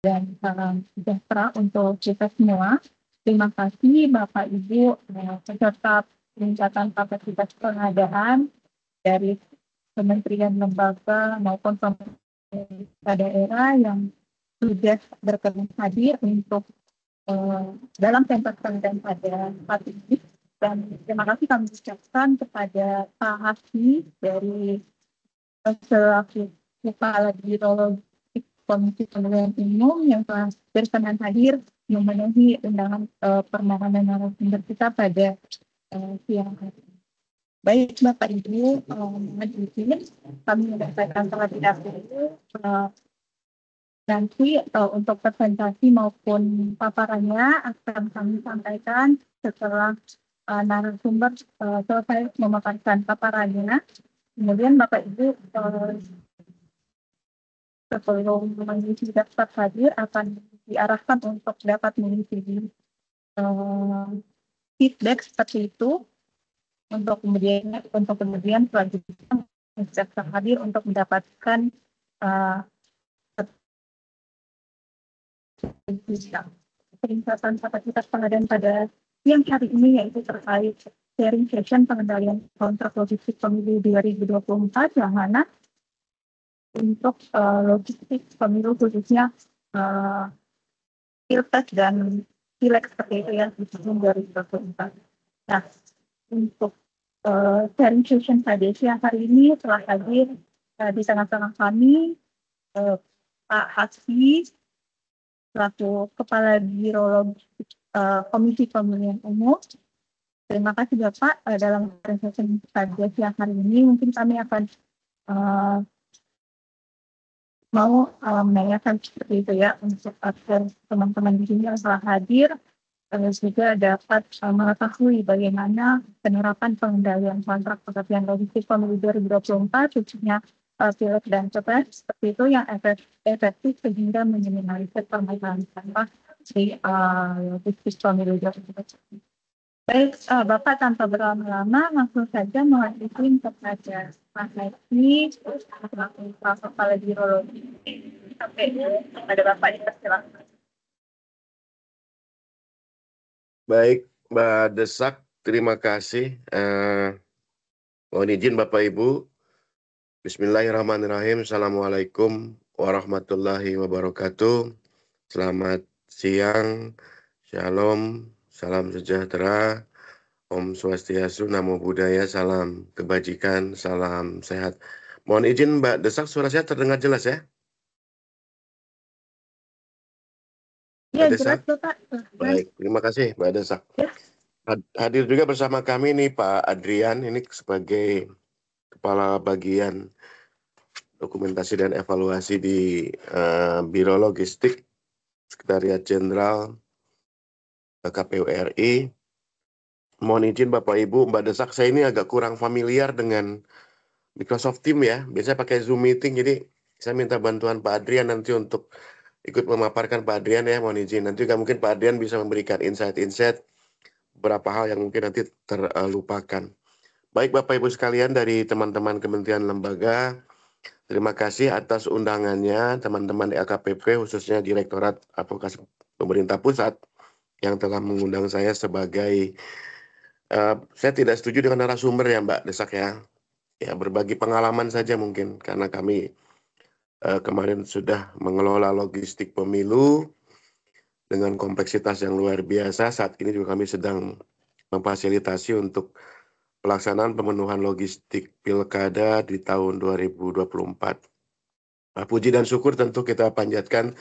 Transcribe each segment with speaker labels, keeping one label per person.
Speaker 1: dan salam sejahtera untuk kita semua. Terima kasih Bapak Ibu peserta peningkatan kapasitas pengadaan dari kementerian lembaga maupun pemerintah daerah yang sudah berkenan hadir untuk dalam pentas pengadaan pada saat ini. Dan terima kasih kami ucapkan kepada Pak Hafi dari selaku Kepala Biro Komisi Pemilihan Umum yang telah berkenan hadir memenuhi undangan permohonan narasumber kita pada siang hari ini. Baik Bapak Ibu, mohon izin kami menyampaikan terlebih dahulu nanti untuk presentasi maupun paparannya akan kami sampaikan setelah narasumber selesai memaparkan paparannya. Kemudian Bapak Ibu sebelum mengisi daftar hadir akan diarahkan untuk dapat mengisi feedback seperti itu untuk kemudian selanjutnya daftar hadir untuk mendapatkan peningkatan kapasitas pengadaan pada siang hari ini yaitu terkait sharing session pengendalian kontrak logistik pemilu 2024 yang mana untuk logistik pemilu khususnya pilpres dan pileg seperti itu ya di tahun 2024. Nah, untuk sharing session pada siang hari ini telah hadir di tengah-tengah kami Pak Hasbi selaku Kepala Biro Logistik Komisi Pemilihan Umum. Terima kasih Bapak dalam sharing session pada siang hari ini. Mungkin kami akan mau menanyakan seperti itu ya untuk agar teman-teman di sini yang telah hadir juga dapat mengetahui bagaimana penerapan pengendalian kontrak pekerjaan logistik pemilu 2024 khususnya pileg dan pilpres seperti itu yang efektif sehingga meminimalisir permasalahan sampah di logistik pemilu 2024. Baik, Bapak tanpa berlama-lama langsung saja mohon izin kepada Mas Messi, selaku Kepala Biro Logistik KPU, kepada Bapak dipersilakan.
Speaker 2: Baik, Mbak Desak, terima kasih. Mohon izin Bapak Ibu. Bismillahirrahmanirrahim. Assalamualaikum warahmatullahi wabarakatuh. Selamat siang, shalom, salam sejahtera. Om Swastiastu, Namo Buddhaya, salam kebajikan, salam sehat. Mohon izin Mbak Desak, suara saya terdengar jelas ya?
Speaker 1: Ya, jelas Bapak.
Speaker 2: Baik, terima kasih Mbak Desak. Ya. Hadir juga bersama kami nih Pak Adrian, ini sebagai Kepala Bagian Dokumentasi dan Evaluasi di Biro Logistik Sekretariat Jenderal KPU RI. Mohon izin Bapak Ibu, Mbak Desak, saya ini agak kurang familiar dengan Microsoft Teams ya. Biasanya pakai Zoom meeting, jadi saya minta bantuan Pak Adrian nanti untuk ikut memaparkan Pak Adrian ya, mohon izin. Nanti juga mungkin Pak Adrian bisa memberikan insight-insight beberapa hal yang mungkin nanti terlupakan. Baik Bapak Ibu sekalian dari teman-teman Kementerian Lembaga, terima kasih atas undangannya teman-teman LKPP khususnya Direktorat Advokasi Pemerintah Pusat yang telah mengundang saya sebagai saya tidak setuju dengan narasumber ya Mbak Desak ya. Ya berbagi pengalaman saja mungkin karena kami kemarin sudah mengelola logistik pemilu dengan kompleksitas yang luar biasa. Saat ini juga kami sedang memfasilitasi untuk pelaksanaan pemenuhan logistik pilkada di tahun 2024. Puji dan syukur tentu kita panjatkan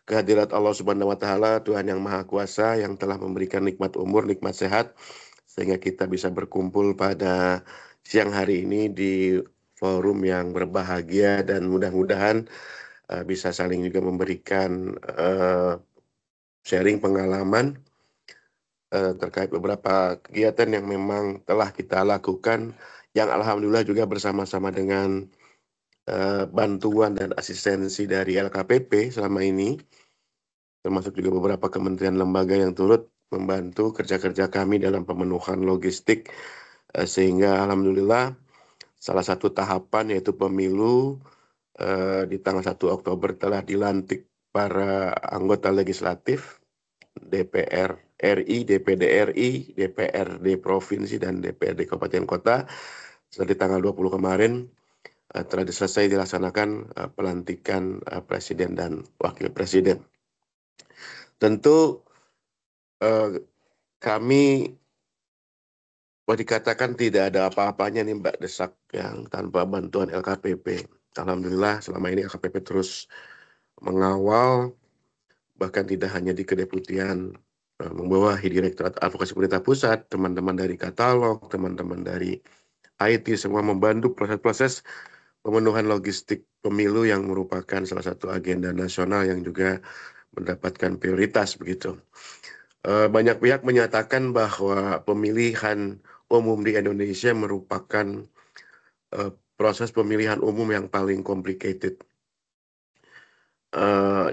Speaker 2: kehadirat Allah Subhanahu wa Ta'ala, Tuhan yang Maha Kuasa yang telah memberikan nikmat umur, nikmat sehat, sehingga kita bisa berkumpul pada siang hari ini di forum yang berbahagia dan mudah-mudahan bisa saling juga memberikan sharing pengalaman terkait beberapa kegiatan yang memang telah kita lakukan, yang alhamdulillah juga bersama-sama dengan bantuan dan asistensi dari LKPP selama ini, termasuk juga beberapa kementerian lembaga yang turut membantu kerja-kerja kami dalam pemenuhan logistik, sehingga alhamdulillah salah satu tahapan yaitu pemilu di tanggal 1 Oktober telah dilantik para anggota legislatif, DPR RI, DPD RI, DPRD Provinsi, dan DPRD Kabupaten Kota. Setelah tanggal 20 kemarin telah selesai dilaksanakan pelantikan Presiden dan Wakil Presiden. Tentu kami dikatakan tidak ada apa-apanya nih Mbak Desak yang tanpa bantuan LKPP. Alhamdulillah selama ini LKPP terus mengawal, bahkan tidak hanya di Kedeputian, membawahi Direktorat Advokasi Pemerintah Pusat, teman-teman dari katalog, teman-teman dari IT, semua membantu proses-proses pemenuhan logistik pemilu yang merupakan salah satu agenda nasional yang juga mendapatkan prioritas begitu. Banyak pihak menyatakan bahwa pemilihan umum di Indonesia merupakan proses pemilihan umum yang paling complicated.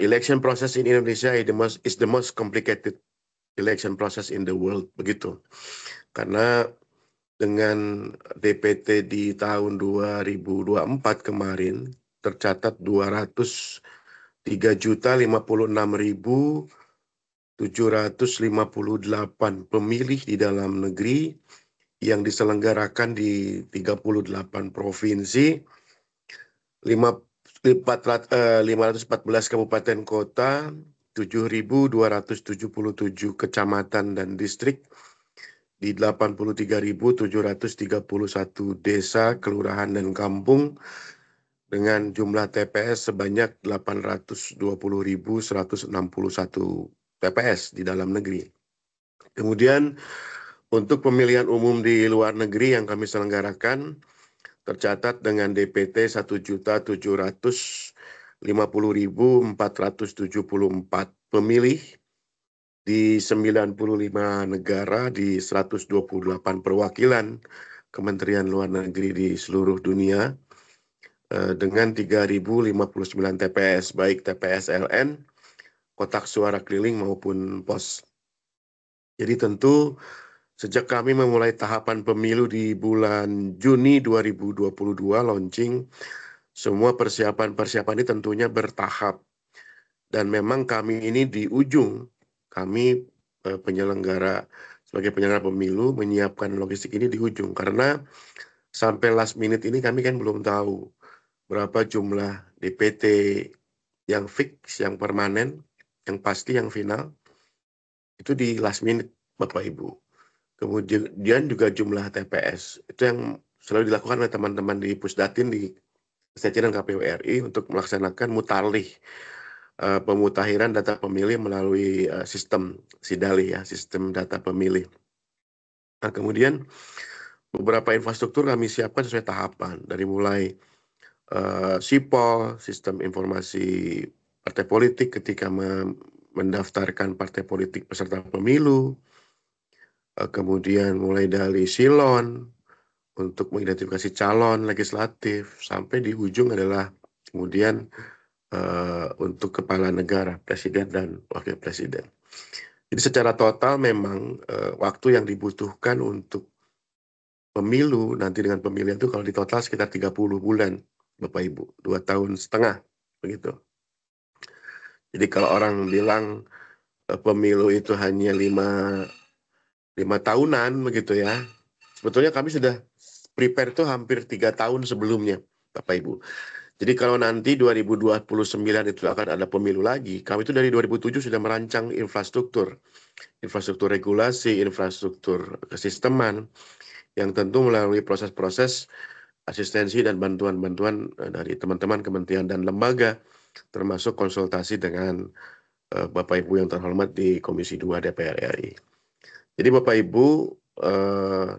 Speaker 2: Election process in Indonesia is the most complicated election process in the world, begitu. Karena dengan DPT di tahun 2024 kemarin tercatat 203.056.758 pemilih di dalam negeri yang diselenggarakan di 38 provinsi, 514 kabupaten kota, 7.277 kecamatan dan distrik, di 83.731 desa, kelurahan, dan kampung, dengan jumlah TPS sebanyak 820.161 TPS di dalam negeri. Kemudian untuk pemilihan umum di luar negeri yang kami selenggarakan, tercatat dengan DPT 1.750.474 pemilih di 95 negara, di 128 perwakilan Kementerian Luar Negeri di seluruh dunia, dengan 3.059 TPS, baik TPS LN, kotak suara keliling maupun pos. Jadi tentu sejak kami memulai tahapan pemilu di bulan Juni 2022 launching, semua persiapan-persiapan ini tentunya bertahap. Dan memang kami ini di ujung, kami sebagai penyelenggara pemilu menyiapkan logistik ini di ujung. Karena sampai last minute ini kami kan belum tahu berapa jumlah DPT yang fix, yang permanen, yang pasti, yang final. Itu di last minute, Bapak Ibu. Kemudian juga jumlah TPS. Itu yang selalu dilakukan oleh teman-teman di Pusdatin, di Sekjen dan KPU RI untuk melaksanakan mutarlih, pemutahiran data pemilih melalui sistem SIDALI, ya, sistem data pemilih. Nah, kemudian beberapa infrastruktur kami siapkan sesuai tahapan, dari mulai SIPOL, sistem informasi partai politik ketika mendaftarkan partai politik peserta pemilu, kemudian mulai dari silon untuk mengidentifikasi calon legislatif, sampai di ujung adalah kemudian untuk kepala negara, presiden dan wakil presiden. Jadi secara total memang waktu yang dibutuhkan untuk pemilu nanti dengan pemilihan itu kalau di total sekitar 30 bulan, Bapak Ibu, 2,5 tahun begitu. Jadi kalau orang bilang pemilu itu hanya 5 tahunan begitu ya, sebetulnya kami sudah prepare itu hampir 3 tahun sebelumnya, Bapak Ibu. Jadi kalau nanti 2029 itu akan ada pemilu lagi, kami itu dari 2007 sudah merancang infrastruktur regulasi, infrastruktur kesisteman, yang tentu melalui proses-proses asistensi dan bantuan-bantuan dari teman-teman kementerian dan lembaga, termasuk konsultasi dengan Bapak Ibu yang terhormat di Komisi 2 DPR RI. Jadi Bapak Ibu,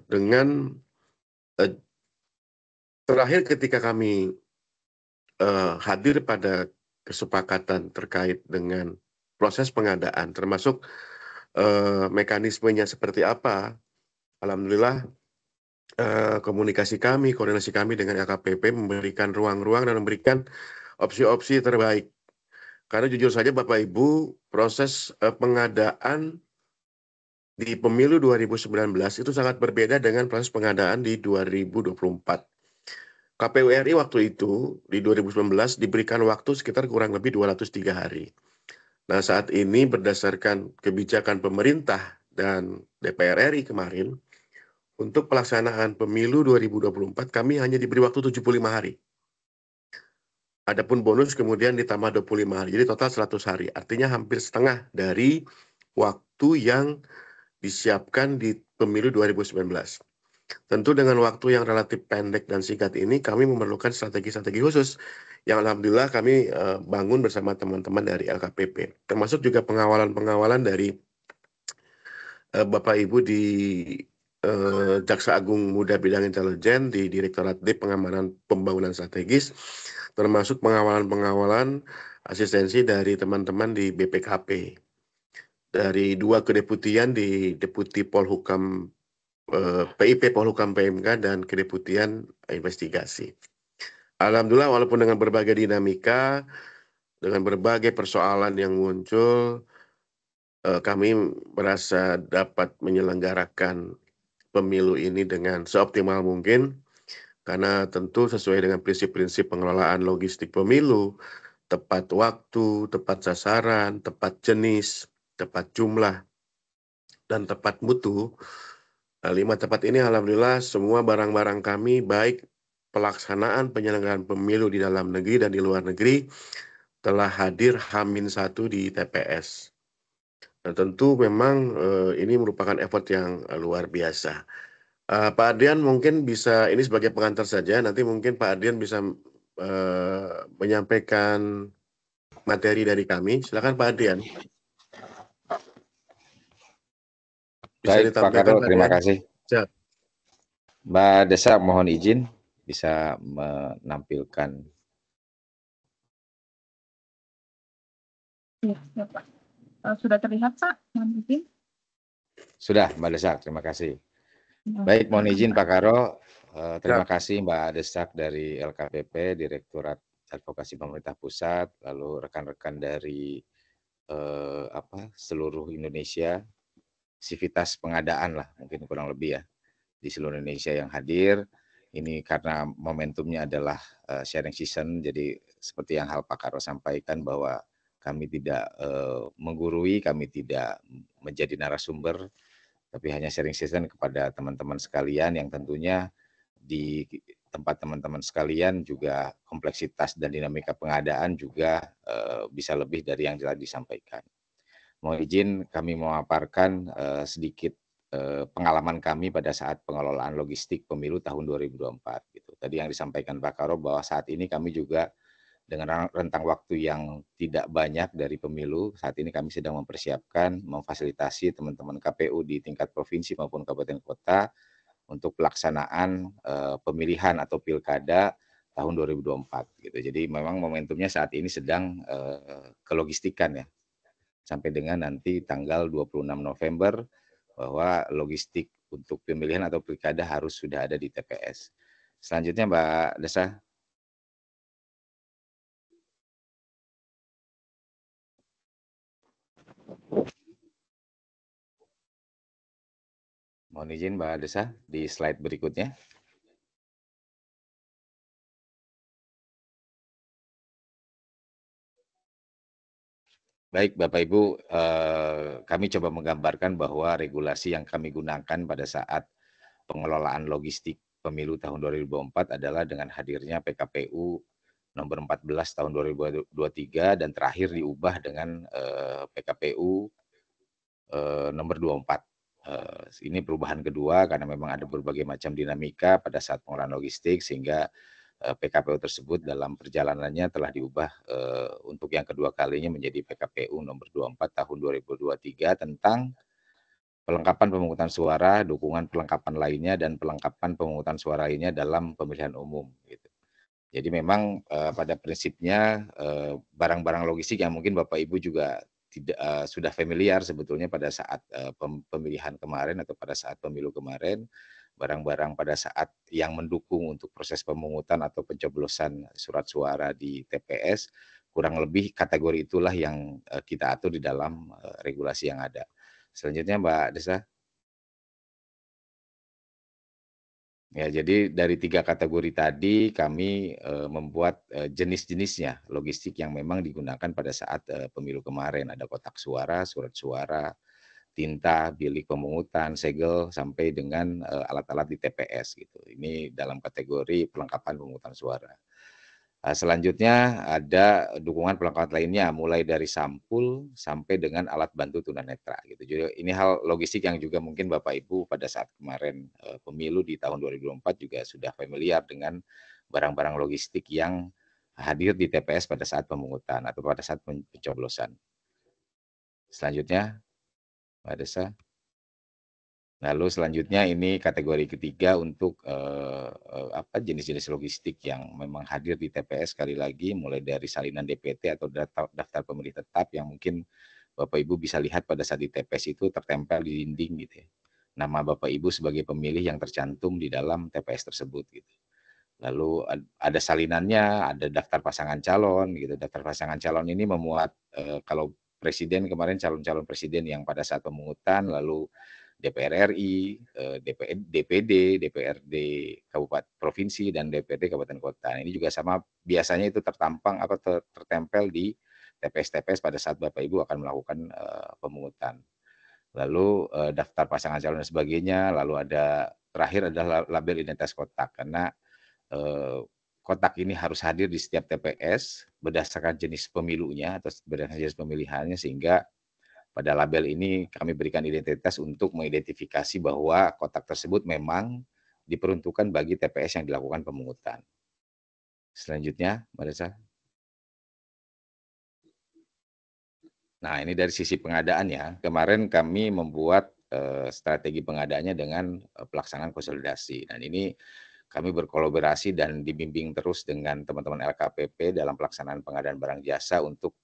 Speaker 2: dengan terakhir ketika kami hadir pada kesepakatan terkait dengan proses pengadaan, termasuk mekanismenya seperti apa, alhamdulillah komunikasi kami, koordinasi kami dengan LKPP memberikan ruang-ruang dan memberikan opsi-opsi terbaik. Karena jujur saja Bapak Ibu, proses pengadaan di pemilu 2019 itu sangat berbeda dengan proses pengadaan di 2024. KPU RI waktu itu di 2019 diberikan waktu sekitar kurang lebih 203 hari. Nah, saat ini berdasarkan kebijakan pemerintah dan DPR RI kemarin, untuk pelaksanaan pemilu 2024 kami hanya diberi waktu 75 hari. Adapun bonus kemudian ditambah 25 hari, jadi total 100 hari. Artinya hampir setengah dari waktu yang disiapkan di pemilu 2019. Tentu dengan waktu yang relatif pendek dan singkat ini, kami memerlukan strategi-strategi khusus yang alhamdulillah kami bangun bersama teman-teman dari LKPP. Termasuk juga pengawalan-pengawalan dari Bapak Ibu di Jaksa Agung Muda Bidang Intelijen di Direktorat D Pengamanan Pembangunan Strategis, termasuk pengawalan-pengawalan asistensi dari teman-teman di BPKP, dari 2 kedeputian di Deputi Polhukam PIP Polhukam PMK dan Kedeputian Investigasi. Alhamdulillah walaupun dengan berbagai dinamika, dengan berbagai persoalan yang muncul, kami merasa dapat menyelenggarakan pemilu ini dengan seoptimal mungkin, karena tentu sesuai dengan prinsip-prinsip pengelolaan logistik pemilu, tepat waktu, tepat sasaran, tepat jenis, tepat jumlah, dan tepat mutu. 5 tepat ini alhamdulillah semua barang-barang kami, baik pelaksanaan penyelenggaraan pemilu di dalam negeri dan di luar negeri, telah hadir H-1 di TPS. Nah, tentu memang ini merupakan effort yang luar biasa. Pak Adrian mungkin bisa, ini sebagai pengantar saja, nanti mungkin Pak Adrian bisa menyampaikan materi dari kami. Silakan Pak Adrian. Bisa
Speaker 3: Baik, Pak
Speaker 2: ditampilkan
Speaker 3: Karo,
Speaker 2: Pak
Speaker 3: terima
Speaker 2: Adrian.
Speaker 3: kasih.
Speaker 2: Siap.
Speaker 3: Mbak Desa, mohon izin bisa menampilkan.
Speaker 1: Ya, Pak. Sudah terlihat, Pak? Mohon izin.
Speaker 3: Sudah, Mbak Desa, terima kasih.
Speaker 1: Ya,
Speaker 3: Baik, mohon izin Pak Karo. Terima
Speaker 2: Siap.
Speaker 3: kasih Mbak Desak dari LKPP, Direktorat Advokasi Pemerintah Pusat, lalu rekan-rekan dari seluruh Indonesia, sivitas pengadaan lah, mungkin kurang lebih ya, di seluruh Indonesia yang hadir. Ini karena momentumnya adalah sharing season, jadi seperti yang hal Pak Karo sampaikan bahwa kami tidak menggurui, kami tidak menjadi narasumber, tapi hanya sharing season kepada teman-teman sekalian yang tentunya di tempat teman-teman sekalian juga kompleksitas dan dinamika pengadaan juga bisa lebih dari yang telah disampaikan. Mohon izin kami memaparkan sedikit pengalaman kami pada saat pengelolaan logistik pemilu tahun 2024. Gitu. Tadi yang disampaikan Pak Karo bahwa saat ini kami juga dengan rentang waktu yang tidak banyak dari pemilu, saat ini kami sedang mempersiapkan, memfasilitasi teman-teman KPU di tingkat provinsi maupun kabupaten kota untuk pelaksanaan pemilihan atau pilkada tahun 2024. Gitu. Jadi memang momentumnya saat ini sedang kelogistikan ya, sampai dengan nanti tanggal 26 November bahwa logistik untuk pemilihan atau pilkada harus sudah ada di TPS. Selanjutnya Mbak Desa. Mohon izin Mbak Desa di slide berikutnya. Baik Bapak Ibu, kami coba menggambarkan bahwa regulasi yang kami gunakan pada saat pengelolaan logistik pemilu tahun 2024 adalah dengan hadirnya PKPU nomor 14 tahun 2023 dan terakhir diubah dengan PKPU nomor 24. Ini perubahan kedua karena memang ada berbagai macam dinamika pada saat pengelolaan logistik sehingga PKPU tersebut dalam perjalanannya telah diubah untuk yang kedua kalinya menjadi PKPU nomor 24 tahun 2023 tentang pelengkapan pemungutan suara, dukungan pelengkapan lainnya, dan pelengkapan pemungutan suara lainnya dalam pemilihan umum. Gitu. Jadi memang pada prinsipnya barang-barang logistik yang mungkin Bapak Ibu juga tidak sudah familiar sebetulnya pada saat pemilihan kemarin atau pada saat pemilu kemarin, barang-barang pada saat yang mendukung untuk proses pemungutan atau pencoblosan surat suara di TPS, kurang lebih kategori itulah yang kita atur di dalam regulasi yang ada. Selanjutnya Mbak Desa. Ya, jadi dari 3 kategori tadi kami membuat jenis-jenisnya logistik yang memang digunakan pada saat pemilu kemarin. Ada kotak suara, surat suara, tinta, bilik pemungutan, segel, sampai dengan alat-alat di TPS gitu. Ini dalam kategori pelengkapan pemungutan suara. Selanjutnya ada dukungan pelengkap lainnya, mulai dari sampul sampai dengan alat bantu tunanetra gitu. Jadi ini hal logistik yang juga mungkin Bapak Ibu pada saat kemarin pemilu di tahun 2024 juga sudah familiar dengan barang-barang logistik yang hadir di TPS pada saat pemungutan atau pada saat pencoblosan. Selanjutnya, Mbak Desa. Lalu selanjutnya ini kategori ketiga untuk jenis-jenis logistik yang memang hadir di TPS, sekali lagi mulai dari salinan DPT atau daftar pemilih tetap yang mungkin Bapak Ibu bisa lihat pada saat di TPS itu tertempel di dinding gitu ya. Nama Bapak Ibu sebagai pemilih yang tercantum di dalam TPS tersebut gitu. Lalu ada salinannya, ada daftar pasangan calon gitu. Daftar pasangan calon ini memuat kalau presiden kemarin calon-calon presiden yang pada saat pemungutan, lalu DPR RI, DPD, DPRD kabupaten provinsi, dan DPD kabupaten kota. Ini juga sama, biasanya itu tertampang atau tertempel di TPS-TPS pada saat Bapak Ibu akan melakukan pemungutan. Lalu daftar pasangan calon dan sebagainya, lalu ada terakhir adalah label identitas kotak, karena kotak ini harus hadir di setiap TPS berdasarkan jenis pemilunya atau berdasarkan jenis pemilihannya, sehingga pada label ini kami berikan identitas untuk mengidentifikasi bahwa kotak tersebut memang diperuntukkan bagi TPS yang dilakukan pemungutan. Selanjutnya, Mbak Desa. Nah, ini dari sisi pengadaan ya. Kemarin kami membuat strategi pengadaannya dengan pelaksanaan konsolidasi. Dan ini kami berkolaborasi dan dibimbing terus dengan teman-teman LKPP dalam pelaksanaan pengadaan barang jasa untuk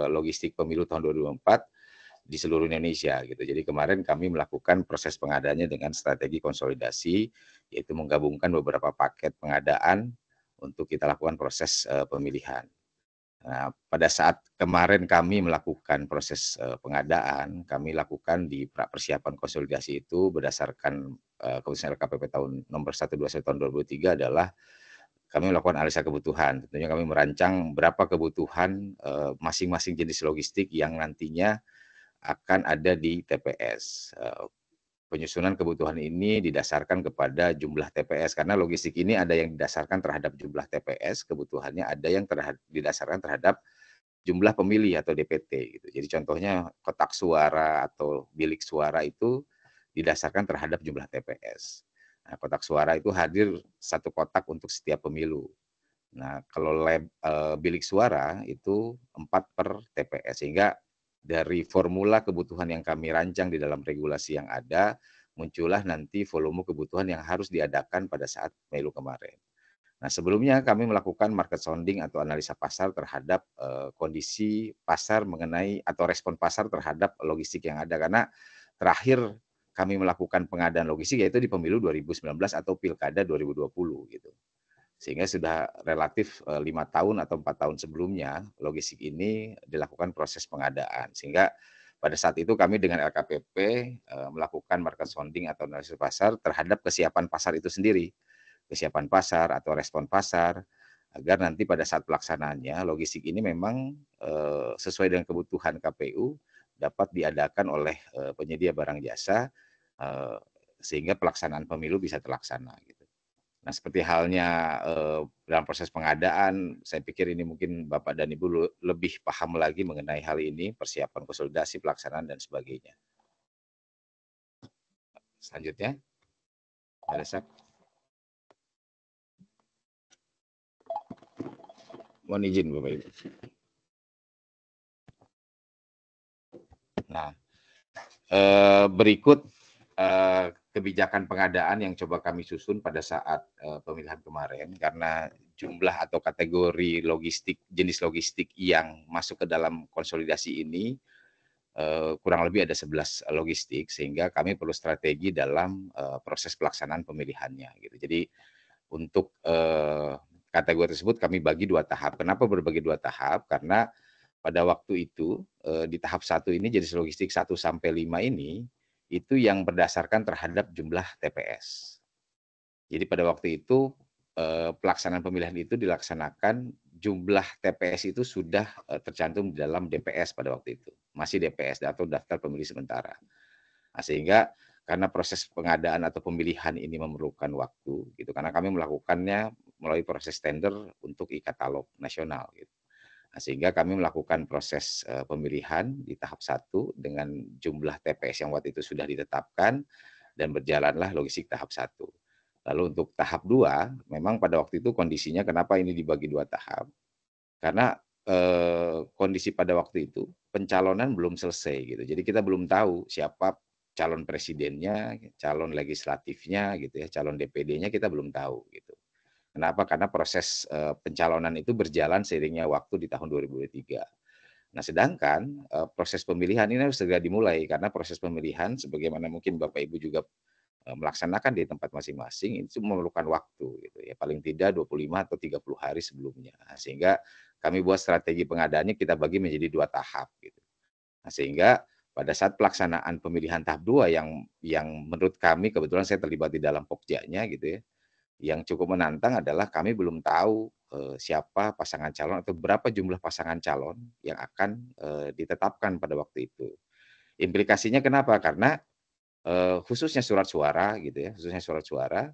Speaker 3: logistik pemilu tahun 2024 di seluruh Indonesia gitu. Jadi kemarin kami melakukan proses pengadaannya dengan strategi konsolidasi, yaitu menggabungkan beberapa paket pengadaan untuk kita lakukan proses pemilihan. Nah, pada saat kemarin kami melakukan proses pengadaan, kami lakukan di persiapan konsolidasi itu berdasarkan keputusan LKPP tahun nomor 121 tahun 2003 adalah kami melakukan analisa kebutuhan. Tentunya kami merancang berapa kebutuhan masing-masing jenis logistik yang nantinya akan ada di TPS. Penyusunan kebutuhan ini didasarkan kepada jumlah TPS, karena logistik ini ada yang didasarkan terhadap jumlah TPS, kebutuhannya ada yang didasarkan terhadap jumlah pemilih atau DPT gitu. Jadi contohnya kotak suara atau bilik suara itu didasarkan terhadap jumlah TPS. Nah, kotak suara itu hadir satu kotak untuk setiap pemilu. Nah, kalau bilik suara itu 4 per TPS, sehingga dari formula kebutuhan yang kami rancang di dalam regulasi yang ada, muncullah nanti volume kebutuhan yang harus diadakan pada saat pemilu kemarin. Nah, sebelumnya kami melakukan market sounding atau analisa pasar terhadap kondisi pasar mengenai atau respon pasar terhadap logistik yang ada, karena terakhir kami melakukan pengadaan logistik yaitu di pemilu 2019 atau pilkada 2020 gitu. Sehingga sudah relatif 5 tahun atau 4 tahun sebelumnya logistik ini dilakukan proses pengadaan. Sehingga pada saat itu kami dengan LKPP melakukan market sounding atau analisis pasar terhadap kesiapan pasar itu sendiri. Kesiapan pasar atau respon pasar, agar nanti pada saat pelaksanaannya logistik ini memang sesuai dengan kebutuhan KPU dapat diadakan oleh penyedia barang jasa sehingga pelaksanaan pemilu bisa terlaksana gitu. Nah, seperti halnya dalam proses pengadaan, saya pikir ini mungkin Bapak dan Ibu lebih paham lagi mengenai hal ini, persiapan konsolidasi, pelaksanaan, dan sebagainya. Selanjutnya, ada Sak. Mohon izin Bapak Ibu. Nah, berikut kebijakan pengadaan yang coba kami susun pada saat pemilihan kemarin, karena jumlah atau kategori logistik, jenis logistik yang masuk ke dalam konsolidasi ini kurang lebih ada 11 logistik, sehingga kami perlu strategi dalam proses pelaksanaan pemilihannya gitu. Jadi untuk kategori tersebut kami bagi 2 tahap. Kenapa berbagi 2 tahap? Karena pada waktu itu di tahap 1 ini jenis logistik 1 sampai 5 ini itu yang berdasarkan terhadap jumlah TPS. Jadi pada waktu itu pelaksanaan pemilihan itu dilaksanakan, jumlah TPS itu sudah tercantum di dalam DPS pada waktu itu, masih DPS atau daftar pemilih sementara. Nah, sehingga karena proses pengadaan atau pemilihan ini memerlukan waktu, gitu, karena kami melakukannya melalui proses tender untuk e-katalog nasional, gitu. Nah, sehingga kami melakukan proses pemilihan di tahap 1 dengan jumlah TPS yang waktu itu sudah ditetapkan dan berjalanlah logistik tahap 1. Lalu untuk tahap 2, memang pada waktu itu kondisinya kenapa ini dibagi 2 tahap, karena kondisi pada waktu itu pencalonan belum selesai gitu. Jadi kita belum tahu siapa calon presidennya, calon legislatifnya gitu ya, calon DPD-nya kita belum tahu gitu. Kenapa? Karena proses pencalonan itu berjalan seiringnya waktu di tahun 2023. Nah, sedangkan proses pemilihan ini harus segera dimulai karena proses pemilihan sebagaimana mungkin Bapak Ibu juga melaksanakan di tempat masing-masing itu memerlukan waktu gitu ya, paling tidak 25 atau 30 hari sebelumnya. Nah, sehingga kami buat strategi pengadaannya kita bagi menjadi 2 tahap gitu. Nah, sehingga pada saat pelaksanaan pemilihan tahap 2 yang menurut kami kebetulan saya terlibat di dalam pokjanya gitu ya, yang cukup menantang adalah kami belum tahu siapa pasangan calon atau berapa jumlah pasangan calon yang akan ditetapkan pada waktu itu. Implikasinya kenapa? Karena khususnya surat suara gitu ya, khususnya surat suara,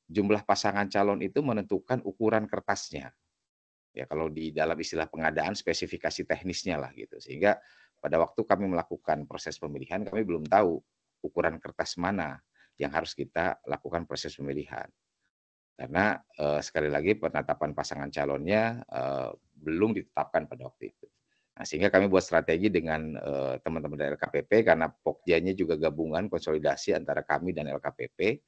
Speaker 3: jumlah pasangan calon itu menentukan ukuran kertasnya. Ya kalau di dalam istilah pengadaan spesifikasi teknisnya lah gitu. Sehingga pada waktu kami melakukan proses pemilihan, kami belum tahu ukuran kertas mana yang harus kita lakukan proses pemilihan. Karena sekali lagi penetapan pasangan calonnya belum ditetapkan pada waktu itu. Nah, sehingga kami buat strategi dengan teman-teman dari LKPP karena Pokjanya juga gabungan konsolidasi antara kami dan LKPP.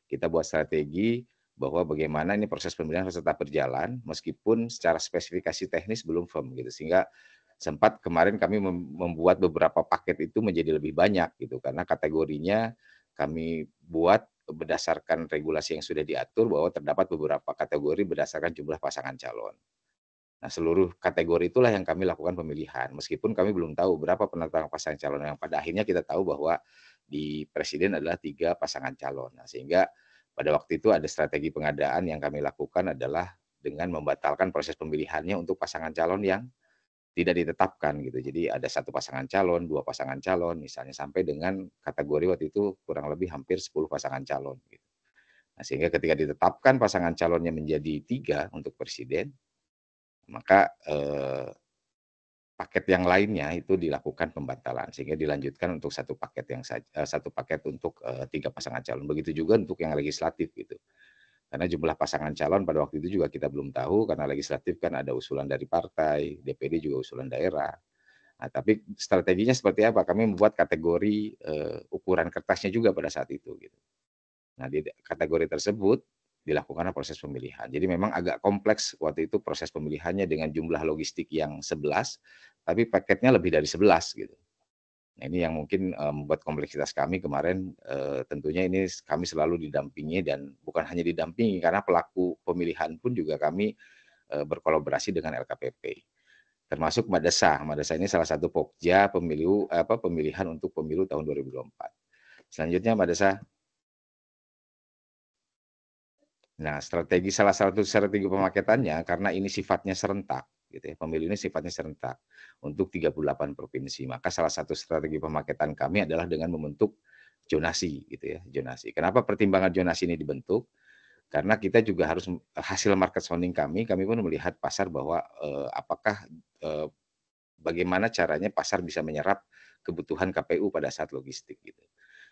Speaker 3: Kita buat strategi bahwa bagaimana ini proses pemilihan harus tetap berjalan meskipun secara spesifikasi teknis belum firm gitu. Sehingga sempat kemarin kami membuat beberapa paket itu menjadi lebih banyak gitu karena kategorinya kami buat berdasarkan regulasi yang sudah diatur bahwa terdapat beberapa kategori berdasarkan jumlah pasangan calon. Nah, seluruh kategori itulah yang kami lakukan pemilihan. Meskipun kami belum tahu berapa penetapan pasangan calon yang pada akhirnya kita tahu bahwa di presiden adalah 3 pasangan calon. Nah, sehingga pada waktu itu ada strategi pengadaan yang kami lakukan adalah dengan membatalkan proses pemilihannya untuk pasangan calon yang tidak ditetapkan gitu. Jadi ada 1 pasangan calon, 2 pasangan calon, misalnya sampai dengan kategori waktu itu kurang lebih hampir 10 pasangan calon gitu. Nah, sehingga ketika ditetapkan pasangan calonnya menjadi 3 untuk presiden, maka paket yang lainnya itu dilakukan pembatalan sehingga dilanjutkan untuk satu paket satu paket untuk 3 pasangan calon. Begitu juga untuk yang legislatif gitu. Karena jumlah pasangan calon pada waktu itu juga kita belum tahu karena legislatif kan ada usulan dari partai, DPD juga usulan daerah. Nah, tapi strateginya seperti apa? Kami membuat kategori ukuran kertasnya juga pada saat itu gitu. Nah, di kategori tersebut dilakukanlah proses pemilihan. Jadi memang agak kompleks waktu itu proses pemilihannya dengan jumlah logistik yang 11, tapi paketnya lebih dari 11 gitu. Nah, ini yang mungkin membuat kompleksitas kami kemarin tentunya ini kami selalu didampingi dan bukan hanya didampingi karena pelaku pemilihan pun juga kami berkolaborasi dengan LKPP. Termasuk Madesa. Madesa ini salah satu pokja pemilihan untuk pemilu tahun 2024. Selanjutnya Madesa. Nah, salah satu strategi pemaketannya karena ini sifatnya serentak gitu ya, pemilu ini sifatnya serentak untuk 38 provinsi. Maka salah satu strategi pemaketan kami adalah dengan membentuk zonasi gitu ya, zonasi. Kenapa pertimbangan zonasi ini dibentuk? Karena kita juga harus hasil market sounding kami pun melihat pasar bahwa apakah bagaimana caranya pasar bisa menyerap kebutuhan KPU pada saat logistik gitu.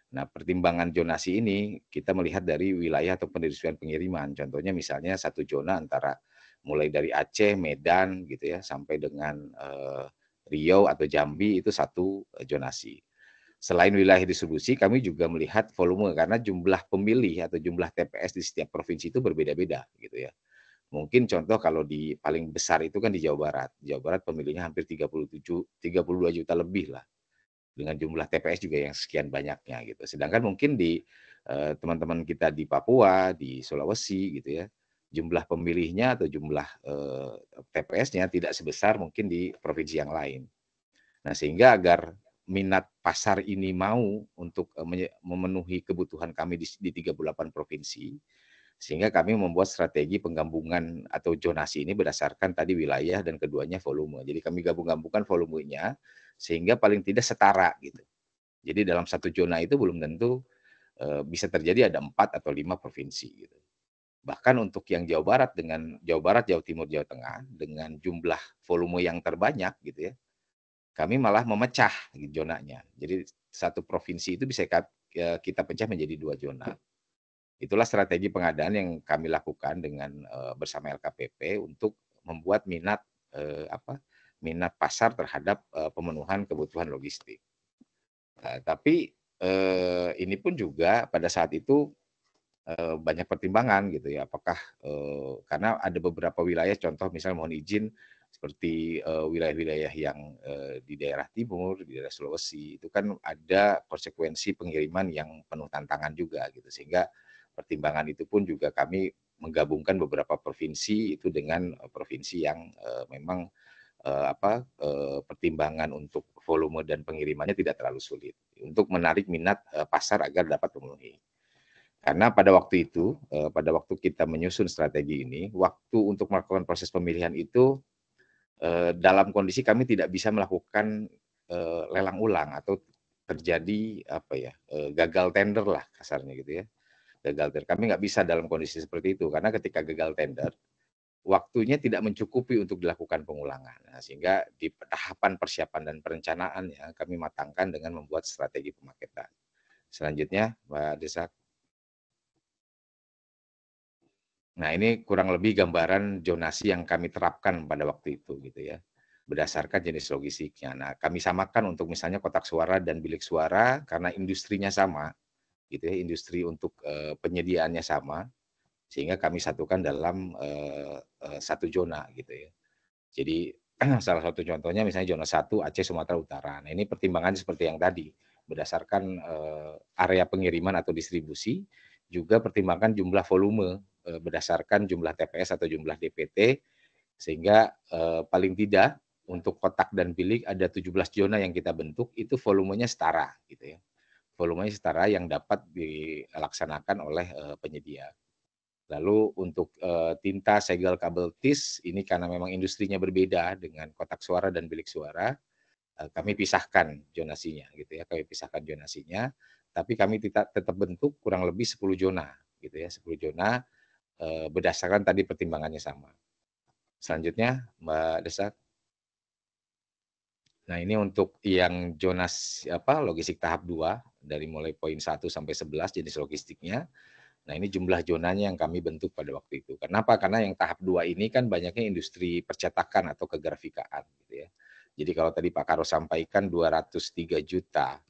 Speaker 3: Nah, pertimbangan zonasi ini kita melihat dari wilayah atau pendistribusian pengiriman. Contohnya misalnya satu zona antara mulai dari Aceh, Medan gitu ya sampai dengan Riau atau Jambi itu satu zonasi. Selain wilayah distribusi, kami juga melihat volume karena jumlah pemilih atau jumlah TPS di setiap provinsi itu berbeda-beda gitu ya. Mungkin contoh kalau di paling besar itu kan di Jawa Barat. Jawa Barat pemilihnya hampir 32 juta lebih lah dengan jumlah TPS juga yang sekian banyaknya gitu. Sedangkan mungkin di teman-teman kita di Papua, di Sulawesi gitu ya, jumlah pemilihnya atau jumlah TPS-nya tidak sebesar mungkin di provinsi yang lain. Nah, sehingga agar minat pasar ini mau untuk memenuhi kebutuhan kami di 38 provinsi, Sehingga kami membuat strategi penggabungan atau zonasi ini berdasarkan tadi wilayah dan keduanya volume. Jadi kami gabung-gabungkan volumenya sehingga paling tidak setara gitu. Jadi dalam satu zona itu belum tentu bisa terjadi ada 4 atau 5 provinsi gitu. Bahkan untuk yang Jawa Barat dengan Jawa Barat, Jawa Timur, Jawa Tengah dengan jumlah volume yang terbanyak gitu ya, kami malah memecah gitu zonanya. Jadi satu provinsi itu bisa kita pecah menjadi 2 zona. Itulah strategi pengadaan yang kami lakukan dengan bersama LKPP untuk membuat minat pasar terhadap pemenuhan kebutuhan logistik. Tapi ini pun juga pada saat itu banyak pertimbangan gitu ya. Apakah karena ada beberapa wilayah, contoh misalnya mohon izin seperti wilayah-wilayah yang di daerah timur, di daerah Sulawesi, itu kan ada konsekuensi pengiriman yang penuh tantangan juga gitu. Sehingga pertimbangan itu pun juga kami menggabungkan beberapa provinsi itu dengan provinsi yang memang pertimbangan untuk volume dan pengirimannya tidak terlalu sulit untuk menarik minat pasar agar dapat memenuhi. Karena pada waktu itu, pada waktu kita menyusun strategi ini, waktu untuk melakukan proses pemilihan itu dalam kondisi kami tidak bisa melakukan lelang ulang atau terjadi gagal tender lah kasarnya gitu ya. Gagal tender. Kami nggak bisa dalam kondisi seperti itu karena ketika gagal tender waktunya tidak mencukupi untuk dilakukan pengulangan. Nah, sehingga di tahapan persiapan dan perencanaannya kami matangkan dengan membuat strategi pemaketan. Selanjutnya, Mbak Desa. Nah, ini kurang lebih gambaran zonasi yang kami terapkan pada waktu itu gitu ya. Berdasarkan jenis logistiknya. Nah, kami samakan untuk misalnya kotak suara dan bilik suara karena industrinya sama gitu ya, industri untuk penyediaannya sama sehingga kami satukan dalam satu zona gitu ya. Jadi salah satu contohnya misalnya zona 1 Aceh Sumatera Utara. Nah, ini pertimbangannya seperti yang tadi, berdasarkan area pengiriman atau distribusi, juga pertimbangkan jumlah volume berdasarkan jumlah TPS atau jumlah DPT, sehingga paling tidak untuk kotak dan bilik ada 17 zona yang kita bentuk, itu volumenya setara gitu ya. Volumenya setara yang dapat dilaksanakan oleh penyedia. Lalu untuk tinta, segel, kabel tis, ini karena memang industrinya berbeda dengan kotak suara dan bilik suara, kami pisahkan zonasinya gitu ya, kami pisahkan zonasinya, tapi kami tetap bentuk kurang lebih 10 zona gitu ya, 10 zona berdasarkan tadi pertimbangannya sama. Selanjutnya Mbak Desak. Nah, ini untuk yang zona logistik tahap 2 dari mulai poin 1 sampai 11 jenis logistiknya. Nah, ini jumlah zonanya yang kami bentuk pada waktu itu. Kenapa? Karena yang tahap 2 ini kan banyaknya industri percetakan atau kegrafikaan gitu ya. Jadi kalau tadi Pak Karo sampaikan 203 juta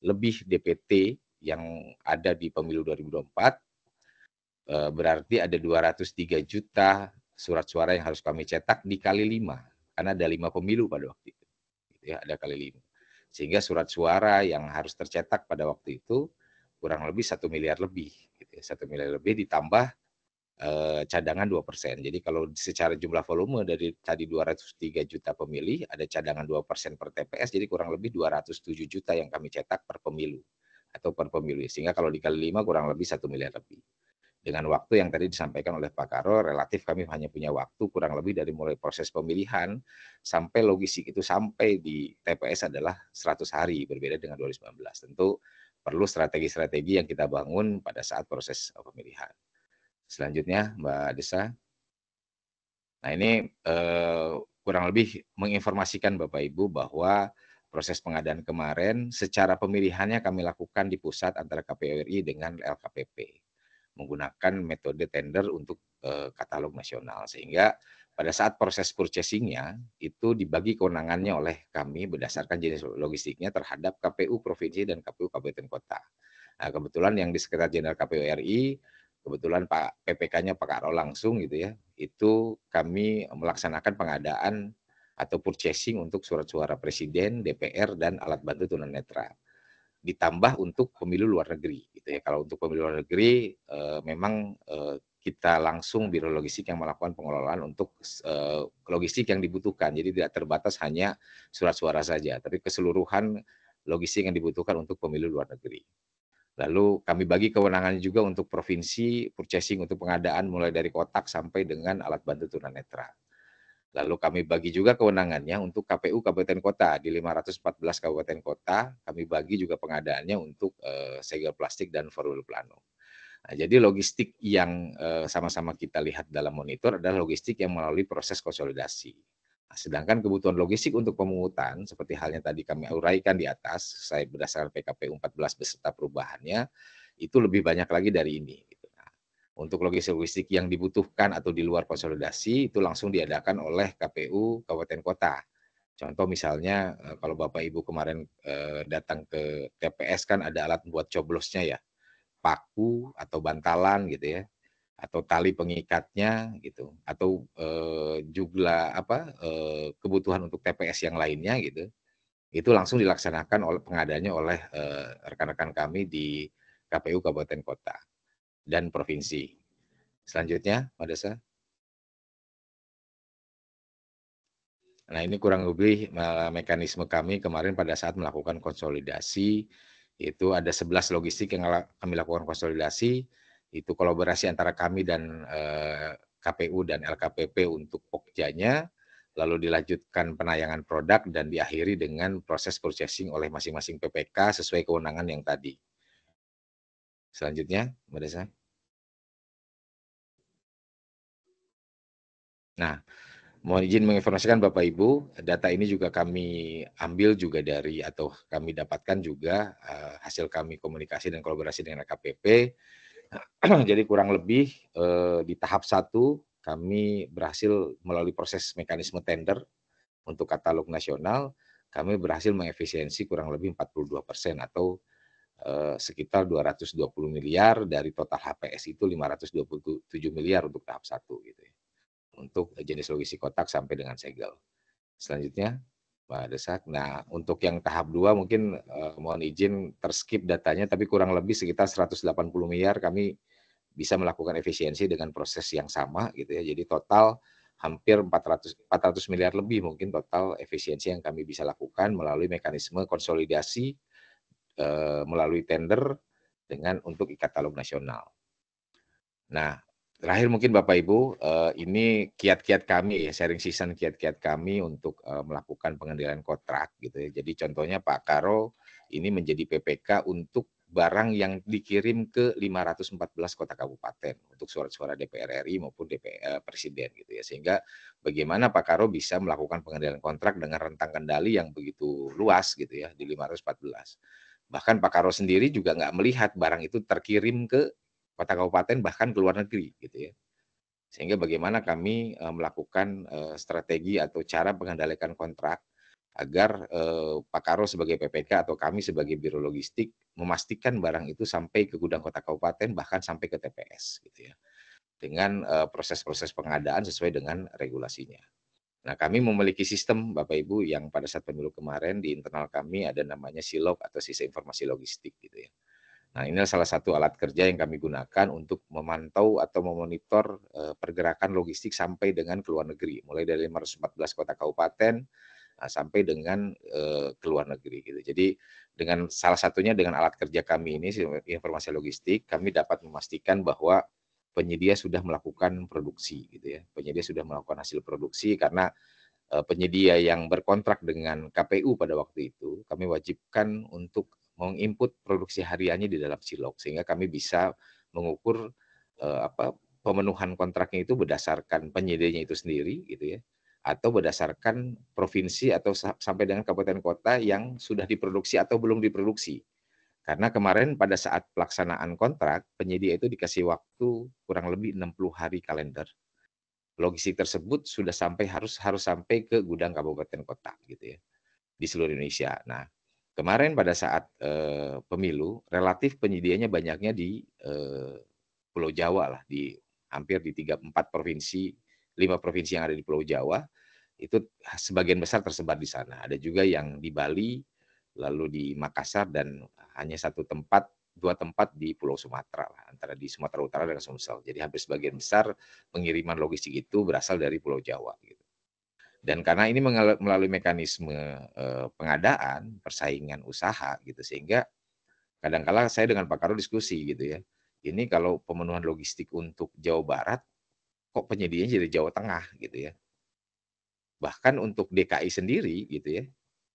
Speaker 3: lebih DPT yang ada di pemilu 2024, berarti ada 203 juta surat suara yang harus kami cetak dikali 5, karena ada 5 pemilu pada waktu itu. Gitu ya, ada kali 5. Sehingga surat suara yang harus tercetak pada waktu itu kurang lebih 1 miliar lebih gitu ya, 1 miliar lebih ditambah cadangan 2%. Jadi kalau secara jumlah volume dari tadi 203 juta pemilih, ada cadangan 2% per TPS, jadi kurang lebih 207 juta yang kami cetak per pemilu atau per pemilu. Sehingga kalau dikali 5 kurang lebih 1 miliar lebih. Dengan waktu yang tadi disampaikan oleh Pak Karo, relatif kami hanya punya waktu kurang lebih dari mulai proses pemilihan sampai logistik itu sampai di TPS adalah 100 hari, berbeda dengan 2019. Tentu perlu strategi-strategi yang kita bangun pada saat proses pemilihan. Selanjutnya Mbak Desa. Nah, ini kurang lebih menginformasikan Bapak Ibu bahwa proses pengadaan kemarin secara pemilihannya kami lakukan di pusat antara KPU RI dengan LKPP menggunakan metode tender untuk katalog nasional, sehingga pada saat proses purchasing-nya itu dibagi kewenangannya oleh kami berdasarkan jenis logistiknya terhadap KPU provinsi dan KPU kabupaten kota. Nah, kebetulan yang di Sekretariat Jenderal KPU RI, kebetulan Pak PPK-nya Pak Karo langsung gitu ya, itu kami melaksanakan pengadaan atau purchasing untuk surat suara presiden, DPR, dan alat bantu tunanetra. Ditambah untuk pemilu luar negeri gitu ya. Kalau untuk pemilu luar negeri memang kita langsung Biro Logistik yang melakukan pengelolaan untuk logistik yang dibutuhkan. Jadi tidak terbatas hanya surat suara saja, tapi keseluruhan logistik yang dibutuhkan untuk pemilu luar negeri. Lalu kami bagi kewenangannya juga untuk provinsi, purchasing untuk pengadaan mulai dari kotak sampai dengan alat bantu tunanetra. Lalu kami bagi juga kewenangannya untuk KPU kabupaten kota di 514 kabupaten kota, kami bagi juga pengadaannya untuk segel plastik dan forward plano. Nah, jadi logistik yang sama-sama kita lihat dalam monitor adalah logistik yang melalui proses konsolidasi. Nah, sedangkan kebutuhan logistik untuk pemungutan, seperti halnya tadi kami uraikan di atas, saya berdasarkan PKPU 14 beserta perubahannya, itu lebih banyak lagi dari ini. Nah, untuk logistik yang dibutuhkan atau di luar konsolidasi, itu langsung diadakan oleh KPU Kabupaten Kota. Contoh misalnya, kalau Bapak Ibu kemarin datang ke TPS kan ada alat buat coblosnya ya, paku atau bantalan gitu ya, atau tali pengikatnya gitu, atau juga kebutuhan untuk TPS yang lainnya gitu, itu langsung dilaksanakan oleh pengadaannya oleh rekan-rekan kami di KPU Kabupaten Kota dan Provinsi. Selanjutnya, Mbak Desa. Nah, ini kurang lebih mekanisme kami kemarin pada saat melakukan konsolidasi, itu ada 11 logistik yang kami lakukan konsolidasi, itu kolaborasi antara kami dan KPU dan LKPP untuk pokjanya, lalu dilanjutkan penayangan produk dan diakhiri dengan proses purchasing oleh masing-masing PPK sesuai kewenangan yang tadi. Selanjutnya, Mbak Desa. Nah, mohon izin menginformasikan Bapak Ibu, data ini juga kami ambil juga dari atau kami dapatkan juga hasil kami komunikasi dan kolaborasi dengan LKPP. Jadi kurang lebih di tahap 1 kami berhasil melalui proses mekanisme tender untuk katalog nasional, kami berhasil mengefisiensi kurang lebih 42% atau sekitar 220 miliar dari total HPS itu 527 miliar untuk tahap 1 gitu ya. Untuk jenis logistik kotak sampai dengan segel. Selanjutnya, Pak Desak. Nah, untuk yang tahap 2 mungkin mohon izin terskip datanya, tapi kurang lebih sekitar 180 miliar kami bisa melakukan efisiensi dengan proses yang sama gitu ya. Jadi total hampir 400 miliar lebih mungkin total efisiensi yang kami bisa lakukan melalui mekanisme konsolidasi melalui tender dengan untuk e-katalog nasional. Nah, terakhir mungkin Bapak Ibu, ini kiat-kiat kami ya, sharing season kiat-kiat kami untuk melakukan pengendalian kontrak gitu ya. Jadi contohnya Pak Karo ini menjadi PPK untuk barang yang dikirim ke 514 kota kabupaten untuk surat-suara DPR RI maupun Presiden gitu ya. Sehingga bagaimana Pak Karo bisa melakukan pengendalian kontrak dengan rentang kendali yang begitu luas gitu ya di 514. Bahkan Pak Karo sendiri juga nggak melihat barang itu terkirim ke kota kabupaten bahkan ke luar negeri gitu ya. Sehingga bagaimana kami melakukan strategi atau cara mengendalikan kontrak agar Pak Karo sebagai PPK atau kami sebagai Biro Logistik memastikan barang itu sampai ke gudang kota kabupaten bahkan sampai ke TPS gitu ya. Dengan proses-proses pengadaan sesuai dengan regulasinya. Nah, kami memiliki sistem Bapak Ibu yang pada saat pemilu kemarin di internal kami ada namanya SILOG atau Sistem Informasi Logistik gitu ya. Nah, ini salah satu alat kerja yang kami gunakan untuk memantau atau memonitor pergerakan logistik sampai dengan ke luar negeri, mulai dari 514 kota kabupaten sampai dengan ke luar negeri gitu. Jadi dengan salah satunya dengan alat kerja kami ini informasi logistik, kami dapat memastikan bahwa penyedia sudah melakukan produksi gitu ya. Penyedia sudah melakukan hasil produksi karena penyedia yang berkontrak dengan KPU pada waktu itu, kami wajibkan untuk menginput produksi hariannya di dalam Silog sehingga kami bisa mengukur pemenuhan kontraknya itu berdasarkan penyedianya itu sendiri gitu ya atau berdasarkan provinsi atau sampai dengan kabupaten kota yang sudah diproduksi atau belum diproduksi. Karena kemarin pada saat pelaksanaan kontrak, penyedia itu dikasih waktu kurang lebih 60 hari kalender. Logistik tersebut sudah harus sampai ke gudang kabupaten kota gitu ya di seluruh Indonesia. Nah, kemarin pada saat pemilu relatif penyedianya banyaknya di Pulau Jawa lah, di hampir di 3-4 provinsi, 5 provinsi yang ada di Pulau Jawa itu sebagian besar tersebar di sana. Ada juga yang di Bali, lalu di Makassar dan hanya 2 tempat di Pulau Sumatera, antara di Sumatera Utara dan Sumsel. Jadi hampir sebagian besar pengiriman logistik itu berasal dari Pulau Jawa. Gitu. Dan karena ini melalui mekanisme pengadaan, persaingan usaha, gitu, sehingga kadang-kala saya dengan Pak Karo diskusi gitu ya. Ini kalau pemenuhan logistik untuk Jawa Barat, kok penyediaannya jadi Jawa Tengah gitu ya. Bahkan untuk DKI sendiri gitu ya,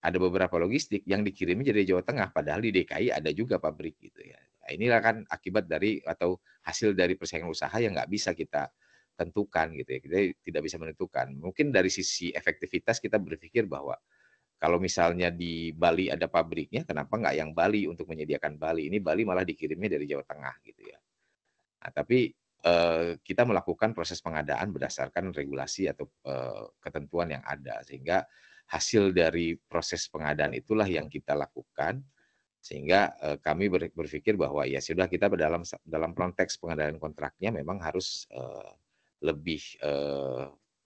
Speaker 3: ada beberapa logistik yang dikirimnya dari Jawa Tengah, padahal di DKI ada juga pabrik gitu ya. Nah, inilah kan akibat dari atau hasil dari persaingan usaha yang nggak bisa kita tentukan gitu ya. Kita tidak bisa menentukan. Mungkin dari sisi efektivitas kita berpikir bahwa kalau misalnya di Bali ada pabriknya, kenapa nggak yang Bali untuk menyediakan Bali? Ini Bali malah dikirimnya dari Jawa Tengah gitu ya. Nah, tapi kita melakukan proses pengadaan berdasarkan regulasi atau ketentuan yang ada, sehingga hasil dari proses pengadaan itulah yang kita lakukan, sehingga kami berpikir bahwa ya sudah kita dalam konteks pengadaan kontraknya memang harus lebih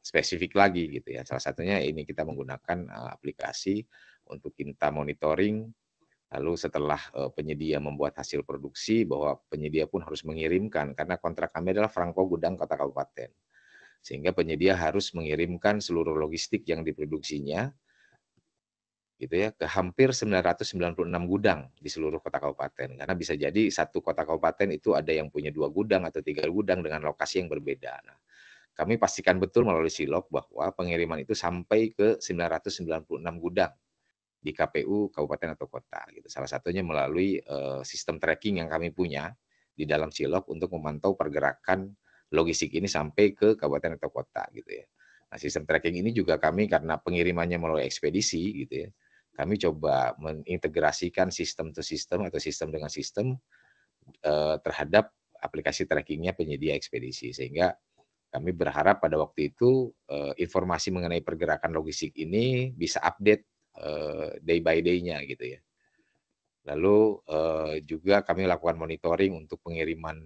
Speaker 3: spesifik lagi gitu ya. Salah satunya ini kita menggunakan aplikasi untuk kita monitoring. Lalu setelah penyedia membuat hasil produksi, bahwa penyedia pun harus mengirimkan, karena kontrak kami adalah Frangko Gudang Kota Kabupaten. Sehingga penyedia harus mengirimkan seluruh logistik yang diproduksinya gitu ya ke hampir 996 gudang di seluruh kota kabupaten. Karena bisa jadi satu kota kabupaten itu ada yang punya 2 gudang atau 3 gudang dengan lokasi yang berbeda. Nah, kami pastikan betul melalui Silog bahwa pengiriman itu sampai ke 996 gudang di KPU kabupaten atau kota gitu. Salah satunya melalui sistem tracking yang kami punya di dalam Silog untuk memantau pergerakan logistik ini sampai ke kabupaten atau kota gitu ya. Nah, sistem tracking ini juga kami karena pengirimannya melalui ekspedisi gitu ya. Kami coba mengintegrasikan sistem to sistem atau sistem dengan sistem terhadap aplikasi trackingnya penyedia ekspedisi, sehingga kami berharap pada waktu itu informasi mengenai pergerakan logistik ini bisa update day by day-nya gitu ya. Lalu juga kami lakukan monitoring untuk pengiriman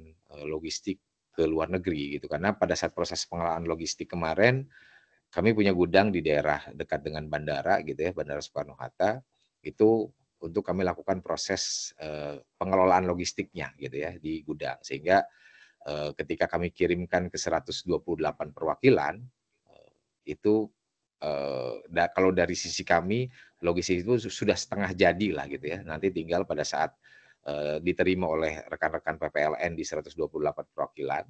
Speaker 3: logistik ke luar negeri gitu, karena pada saat proses pengelolaan logistik kemarin kami punya gudang di daerah dekat dengan bandara gitu ya, Bandara Soekarno-Hatta, itu untuk kami lakukan proses pengelolaan logistiknya gitu ya di gudang, sehingga ketika kami kirimkan ke 128 perwakilan itu kalau dari sisi kami logistik itu sudah setengah jadi lah gitu ya. Nanti tinggal pada saat diterima oleh rekan-rekan PPLN di 128 perwakilan,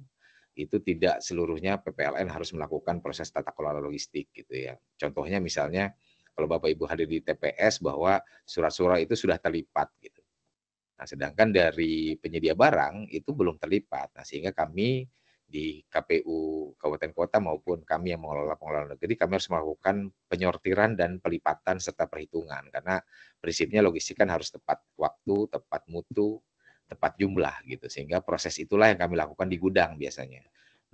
Speaker 3: itu tidak seluruhnya PPLN harus melakukan proses tata kelola logistik gitu ya. Contohnya misalnya kalau Bapak Ibu hadir di TPS bahwa surat-surat itu sudah terlipat gitu. Nah, sedangkan dari penyedia barang itu belum terlipat. Nah, sehingga kami di KPU Kabupaten Kota maupun kami yang mengelola pengelola negeri, kami harus melakukan penyortiran dan pelipatan serta perhitungan. Karena prinsipnya logistik kan harus tepat waktu, tepat mutu, tepat jumlah gitu. Sehingga proses itulah yang kami lakukan di gudang biasanya.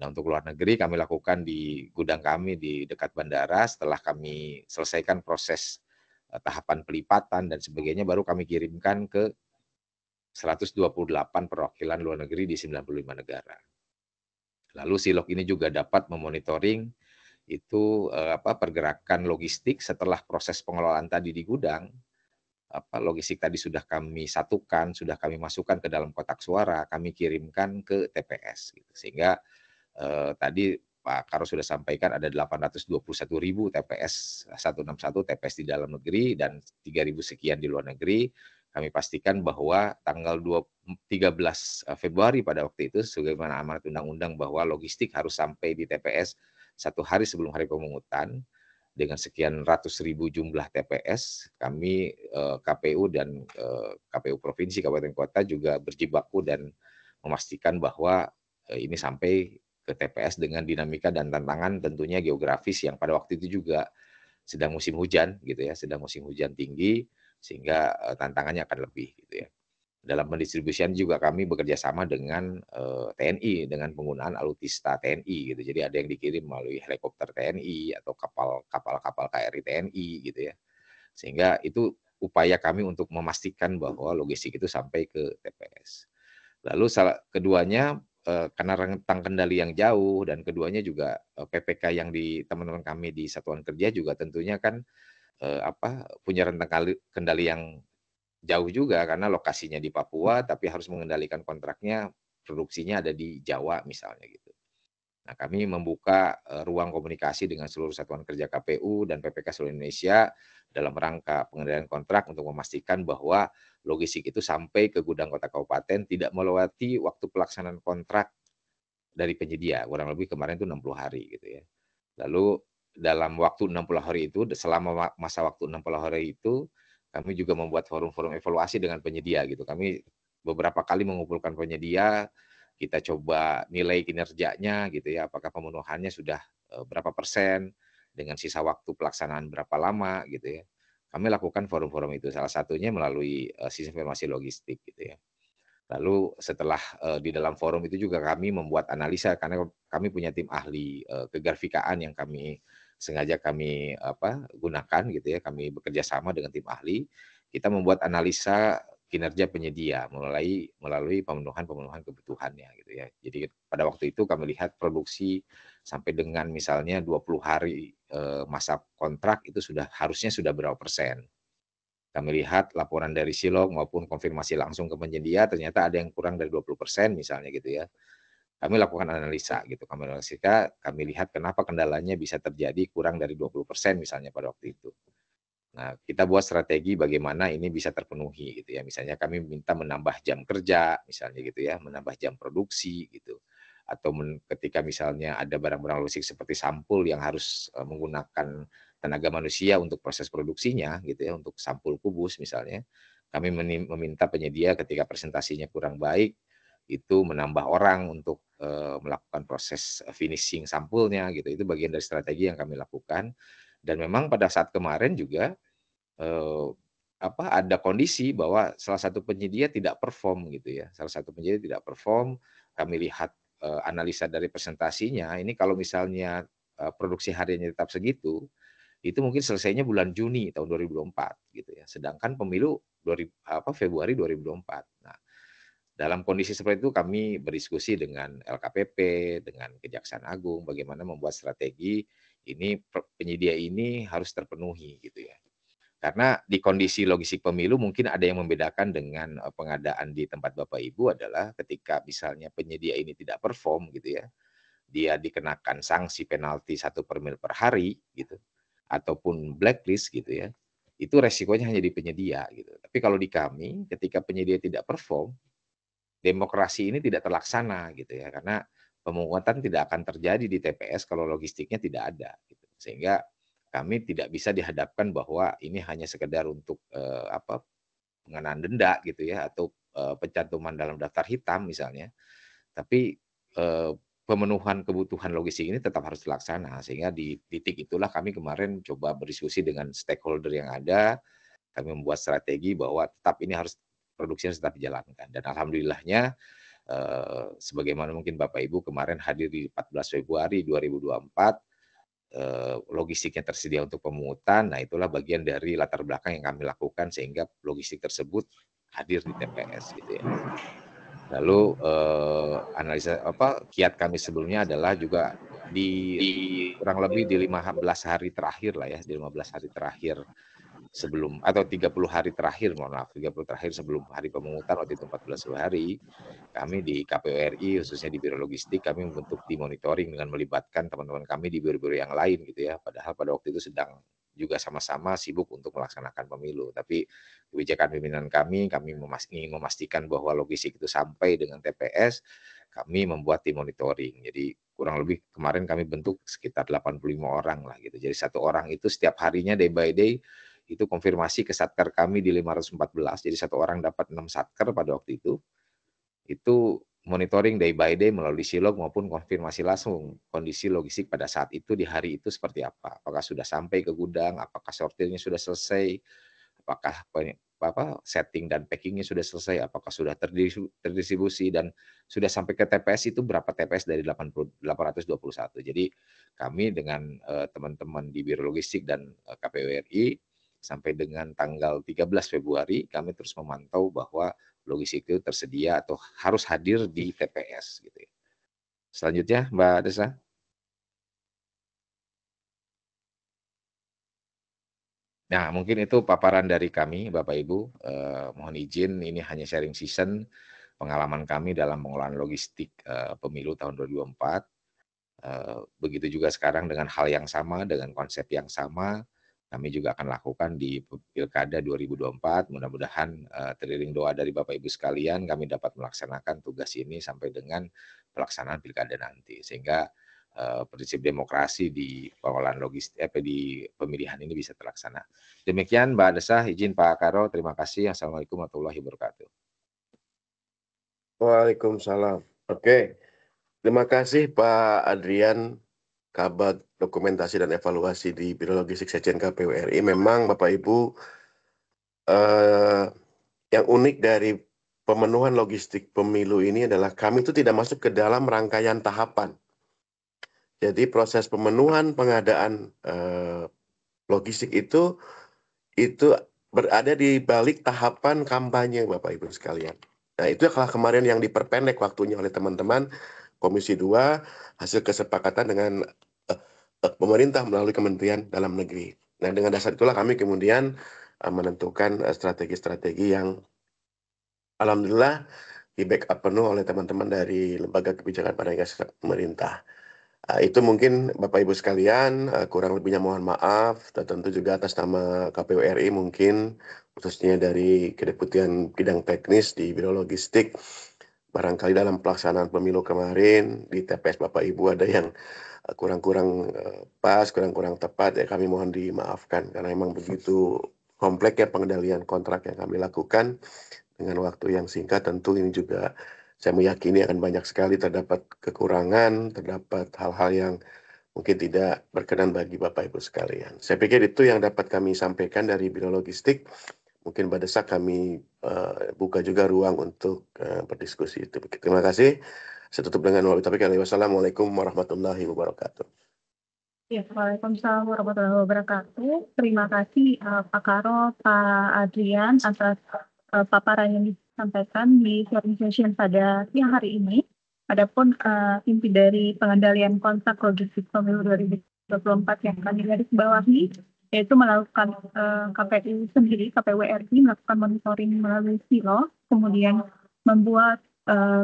Speaker 3: Nah, untuk luar negeri kami lakukan di gudang kami di dekat bandara. Setelah kami selesaikan proses tahapan pelipatan dan sebagainya, baru kami kirimkan ke 128 perwakilan luar negeri di 95 negara. Lalu Silog ini juga dapat memonitoring itu pergerakan logistik setelah proses pengelolaan tadi di gudang. Logistik tadi sudah kami satukan, sudah kami masukkan ke dalam kotak suara, kami kirimkan ke TPS gitu. Sehingga tadi Pak Karo sudah sampaikan ada 821.000 TPS 161 TPS di dalam negeri dan 3.000 sekian di luar negeri. Kami pastikan bahwa tanggal 13 Februari pada waktu itu sebagaimana amanat undang-undang bahwa logistik harus sampai di TPS 1 hari sebelum hari pemungutan. Dengan sekian ratus ribu jumlah TPS, kami KPU dan KPU Provinsi Kabupaten Kota juga berjibaku dan memastikan bahwa ini sampai ke TPS dengan dinamika dan tantangan tentunya geografis yang pada waktu itu juga sedang musim hujan gitu ya, sedang musim hujan tinggi sehingga tantangannya akan lebih gitu ya. Dalam pendistribusian juga kami bekerja sama dengan TNI dengan penggunaan alutista TNI gitu. Jadi ada yang dikirim melalui helikopter TNI atau kapal-kapal KRI TNI gitu ya. Sehingga itu upaya kami untuk memastikan bahwa logistik itu sampai ke TPS. Lalu keduanya karena rentang kendali yang jauh dan keduanya juga PPK yang di teman-teman kami di satuan kerja juga tentunya kan punya rentang kendali yang jauh juga karena lokasinya di Papua tapi harus mengendalikan kontraknya produksinya ada di Jawa misalnya gitu. Nah, kami membuka ruang komunikasi dengan seluruh satuan kerja KPU dan PPK seluruh Indonesia dalam rangka pengendalian kontrak untuk memastikan bahwa logistik itu sampai ke gudang kota kabupaten tidak melewati waktu pelaksanaan kontrak dari penyedia, kurang lebih kemarin itu 60 hari gitu ya. Lalu dalam waktu 60 hari itu, selama masa waktu 60 hari itu, kami juga membuat forum-forum evaluasi dengan penyedia gitu. Kami beberapa kali mengumpulkan penyedia, kita coba nilai kinerjanya gitu ya, apakah pemenuhannya sudah berapa persen, dengan sisa waktu pelaksanaan berapa lama gitu ya. Kami lakukan forum-forum itu, salah satunya melalui sistem informasi logistik gitu ya. Lalu setelah di dalam forum itu juga kami membuat analisa karena kami punya tim ahli kegrafikaan yang sengaja kami gunakan gitu ya. Kami bekerja sama dengan tim ahli. Kita membuat analisa kinerja penyedia melalui pemenuhan kebutuhannya gitu ya. Jadi pada waktu itu kami lihat produksi sampai dengan misalnya 20 hari masa kontrak itu harusnya sudah berapa persen. Kami lihat laporan dari Silog maupun konfirmasi langsung ke penyedia, ternyata ada yang kurang dari 20% misalnya gitu ya. Kami lakukan analisa gitu, kami lihat kenapa kendalanya bisa terjadi kurang dari 20% misalnya pada waktu itu. Nah, kita buat strategi bagaimana ini bisa terpenuhi gitu ya. Misalnya kami minta menambah jam kerja, misalnya gitu ya, menambah jam produksi gitu. Atau ketika misalnya ada barang-barang logistik seperti sampul yang harus menggunakan tenaga manusia untuk proses produksinya gitu ya, untuk sampul kubus misalnya, kami meminta penyedia ketika presentasinya kurang baik itu menambah orang untuk melakukan proses finishing sampulnya gitu. Itu bagian dari strategi yang kami lakukan. Dan memang pada saat kemarin juga ada kondisi bahwa salah satu penyedia tidak perform gitu ya. Salah satu penyedia tidak perform, kami lihat analisa dari presentasinya, ini kalau misalnya produksi hariannya tetap segitu, itu mungkin selesainya bulan Juni tahun 2024 gitu ya. Sedangkan pemilu Februari 2024. Nah, dalam kondisi seperti itu kami berdiskusi dengan LKPP, dengan Kejaksaan Agung, bagaimana membuat strategi ini penyedia ini harus terpenuhi gitu ya. Karena di kondisi logistik pemilu mungkin ada yang membedakan dengan pengadaan di tempat Bapak Ibu adalah ketika misalnya penyedia ini tidak perform gitu ya, dia dikenakan sanksi penalti 1 per mil per hari gitu, ataupun blacklist gitu ya, itu resikonya hanya di penyedia gitu. Tapi kalau di kami ketika penyedia tidak perform, demokrasi ini tidak terlaksana gitu ya, karena pemungutan tidak akan terjadi di TPS kalau logistiknya tidak ada gitu. Sehingga kami tidak bisa dihadapkan bahwa ini hanya sekedar untuk pengenaan denda gitu ya atau pencantuman dalam daftar hitam misalnya, tapi pemenuhan kebutuhan logistik ini tetap harus dilaksana. Sehingga di titik itulah kami kemarin coba berdiskusi dengan stakeholder yang ada, kami membuat strategi bahwa tetap ini harus produksi harus tetap dijalankan. Dan alhamdulillahnya sebagaimana mungkin Bapak Ibu kemarin hadir di 14 Februari 2024, logistiknya tersedia untuk pemungutan. Nah, itulah bagian dari latar belakang yang kami lakukan sehingga logistik tersebut hadir di TPS gitu ya. Lalu analisa kiat kami sebelumnya adalah juga di kurang lebih di 15 hari terakhir lah ya, di 15 hari terakhir sebelum atau 30 hari terakhir, mohon maaf, 30 terakhir sebelum hari pemungutan waktu itu 14 hari, kami di KPU RI khususnya di Biro Logistik kami membentuk tim monitoring dengan melibatkan teman-teman kami di biro-biro yang lain gitu ya. Padahal pada waktu itu sedang juga sama-sama sibuk untuk melaksanakan pemilu. Tapi kebijakan pimpinan kami ingin memastikan bahwa logistik itu sampai dengan TPS, kami membuat tim monitoring. Jadi kurang lebih kemarin kami bentuk sekitar 85 orang lah gitu. Jadi satu orang itu setiap harinya day by day itu konfirmasi ke satker kami di 514. Jadi satu orang dapat 6 satker pada waktu itu monitoring day by day melalui Silog maupun konfirmasi langsung kondisi logistik pada saat itu di hari itu seperti apa. Apakah sudah sampai ke gudang, apakah sortirnya sudah selesai, apakah setting dan packingnya sudah selesai, apakah sudah terdistribusi dan sudah sampai ke TPS itu berapa TPS dari 821. Jadi kami dengan teman-teman di Biro Logistik dan KPU RI sampai dengan tanggal 13 Februari kami terus memantau bahwa logistik itu tersedia atau harus hadir di TPS gitu ya. Selanjutnya Mbak Desa. Nah, mungkin itu paparan dari kami Bapak Ibu. Mohon izin ini hanya sharing season pengalaman kami dalam pengelolaan logistik pemilu tahun 2024. Begitu juga sekarang dengan hal yang sama, dengan konsep yang sama, kami juga akan lakukan di Pilkada 2024. Mudah-mudahan teriring doa dari Bapak Ibu sekalian kami dapat melaksanakan tugas ini sampai dengan pelaksanaan Pilkada nanti, sehingga prinsip demokrasi di pengelolaan logistik di pemilihan ini bisa terlaksana. Demikian Mbak Desah, izin Pak Karo, terima kasih. Assalamualaikum warahmatullahi wabarakatuh.
Speaker 2: Waalaikumsalam. Oke, terima kasih Pak Adrian, Kabag Dokumentasi dan Evaluasi di Biro Logistik Sekjen KPU RI. Memang Bapak Ibu, yang unik dari pemenuhan logistik pemilu ini adalah kami itu tidak masuk ke dalam rangkaian tahapan. Jadi proses pemenuhan pengadaan logistik itu berada di balik tahapan kampanye Bapak Ibu sekalian. Nah, itu adalah kemarin yang diperpendek waktunya oleh teman-teman Komisi 2 hasil kesepakatan dengan pemerintah melalui Kementerian Dalam Negeri. Nah, dengan dasar itulah kami kemudian menentukan strategi-strategi yang alhamdulillah di backup penuh oleh teman-teman dari Lembaga Kebijakan Pada Inggris Pemerintah. Itu mungkin Bapak Ibu sekalian, kurang lebihnya mohon maaf, tentu juga atas nama KPU RI mungkin, khususnya dari Kedeputian Bidang Teknis di Biro Logistik, barangkali dalam pelaksanaan pemilu kemarin di TPS Bapak Ibu ada yang kurang-kurang pas, kurang-kurang tepat, ya kami mohon dimaafkan, karena memang begitu kompleksnya pengendalian kontrak yang kami lakukan, dengan waktu yang singkat tentu ini juga saya meyakini akan banyak sekali terdapat kekurangan, terdapat hal-hal yang mungkin tidak berkenan bagi Bapak Ibu sekalian. Saya pikir itu yang dapat kami sampaikan dari Biro Logistik. Mungkin pada saat kami buka juga ruang untuk berdiskusi itu. Terima kasih. Saya tutup dengan wassalamualaikum warahmatullahi wabarakatuh.
Speaker 1: Ya, Waalaikumsalam warahmatullahi wabarakatuh. Terima kasih Pak Karo, Pak Adrian atas paparan yang disampaikan di sharing session pada siang hari ini. Adapun inti dari pengendalian kontrak logistik pemilu 2024 yang kami garis bawahi, yaitu melakukan KPU sendiri, KPU RI melakukan monitoring melalui silo, kemudian membuat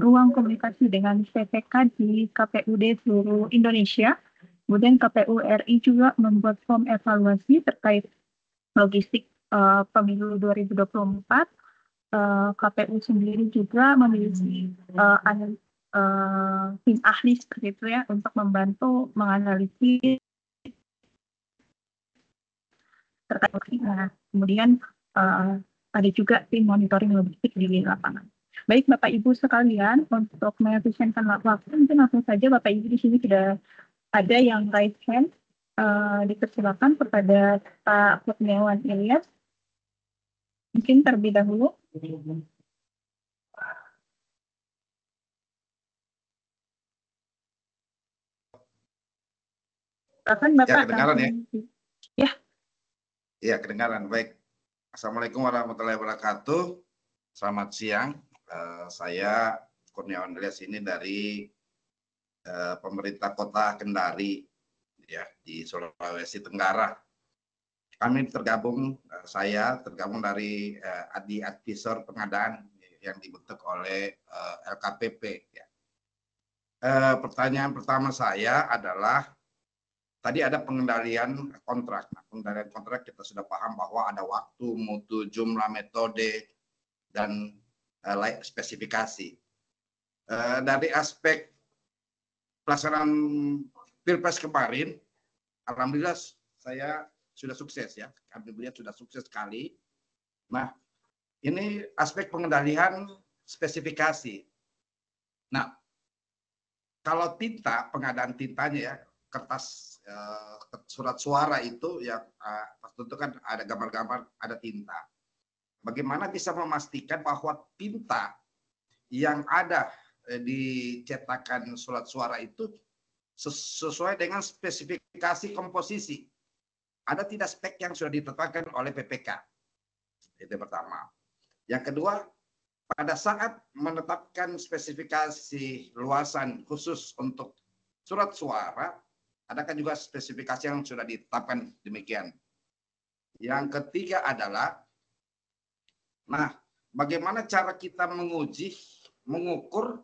Speaker 1: ruang komunikasi dengan PPK di KPUD seluruh Indonesia. Kemudian KPU RI juga membuat form evaluasi terkait logistik pemilu 2024. KPU sendiri juga memiliki tim ahli seperti itu ya untuk membantu menganalisis terkait logistik. Nah, kemudian ada juga tim monitoring logistik di lapangan. Baik Bapak Ibu sekalian, untuk mengefisienkan waktu, mungkin langsung saja Bapak Ibu di sini sudah ada yang raise hand, dipersilakan kepada Pak Kurniawan Ilyas. Mungkin terlebih dahulu. Bahkan Bapak
Speaker 4: ya, kedengaran ya?
Speaker 1: Ya.
Speaker 4: Ya, kedengaran. Baik. Assalamualaikum warahmatullahi wabarakatuh. Selamat siang. Saya Kurniawan Ilyas ini dari pemerintah Kota Kendari ya di Sulawesi Tenggara. Kami saya tergabung dari Advisor Pengadaan yang dibentuk oleh LKPP. Ya. Pertanyaan pertama saya adalah tadi ada pengendalian kontrak. Nah, pengendalian kontrak kita sudah paham bahwa ada waktu, mutu, jumlah, metode, dan spesifikasi. Dari aspek pelaksanaan Pilpres kemarin, alhamdulillah saya sudah sukses ya. Kami melihat sudah sukses sekali. Nah, ini aspek pengendalian spesifikasi. Nah, kalau tinta, pengadaan tintanya ya, kertas surat suara itu yang tentu kan ada gambar-gambar, ada tinta. Bagaimana bisa memastikan bahwa tinta yang ada di cetakan surat suara itu sesuai dengan spesifikasi komposisi? Ada tidak spek yang sudah ditetapkan oleh PPK? Itu pertama. Yang kedua, pada saat menetapkan spesifikasi luasan khusus untuk surat suara, adakah juga spesifikasi yang sudah ditetapkan demikian? Yang ketiga adalah, nah, bagaimana cara kita mengukur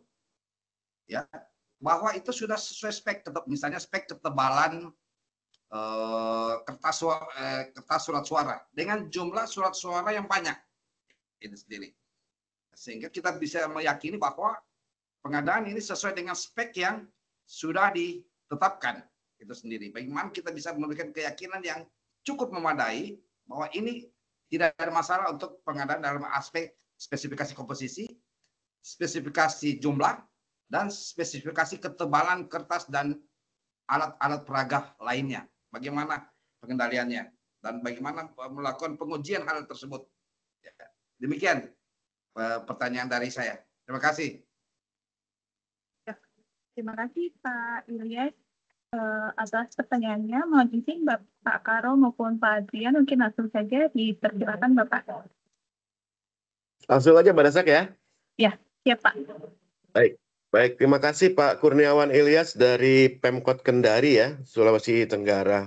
Speaker 4: ya bahwa itu sudah sesuai spek, misalnya spek ketebalan kertas surat suara dengan jumlah surat suara yang banyak itu sendiri, sehingga kita bisa meyakini bahwa pengadaan ini sesuai dengan spek yang sudah ditetapkan itu sendiri. Bagaimana kita bisa memberikan keyakinan yang cukup memadai bahwa ini tidak ada masalah untuk pengadaan dalam aspek spesifikasi komposisi, spesifikasi jumlah, dan spesifikasi ketebalan kertas dan alat-alat peraga lainnya. Bagaimana pengendaliannya dan bagaimana melakukan pengujian hal tersebut. Demikian pertanyaan dari saya. Terima kasih.
Speaker 1: Terima kasih Pak Ilyas atas pertanyaannya. Mohon izin Pak Karo maupun Pak Adrian mungkin langsung saja dipersilakan Bapak.
Speaker 2: Langsung aja Mbak Desak ya.
Speaker 1: Ya Pak.
Speaker 2: Baik, terima kasih Pak Kurniawan Ilyas dari Pemkot Kendari ya, Sulawesi Tenggara.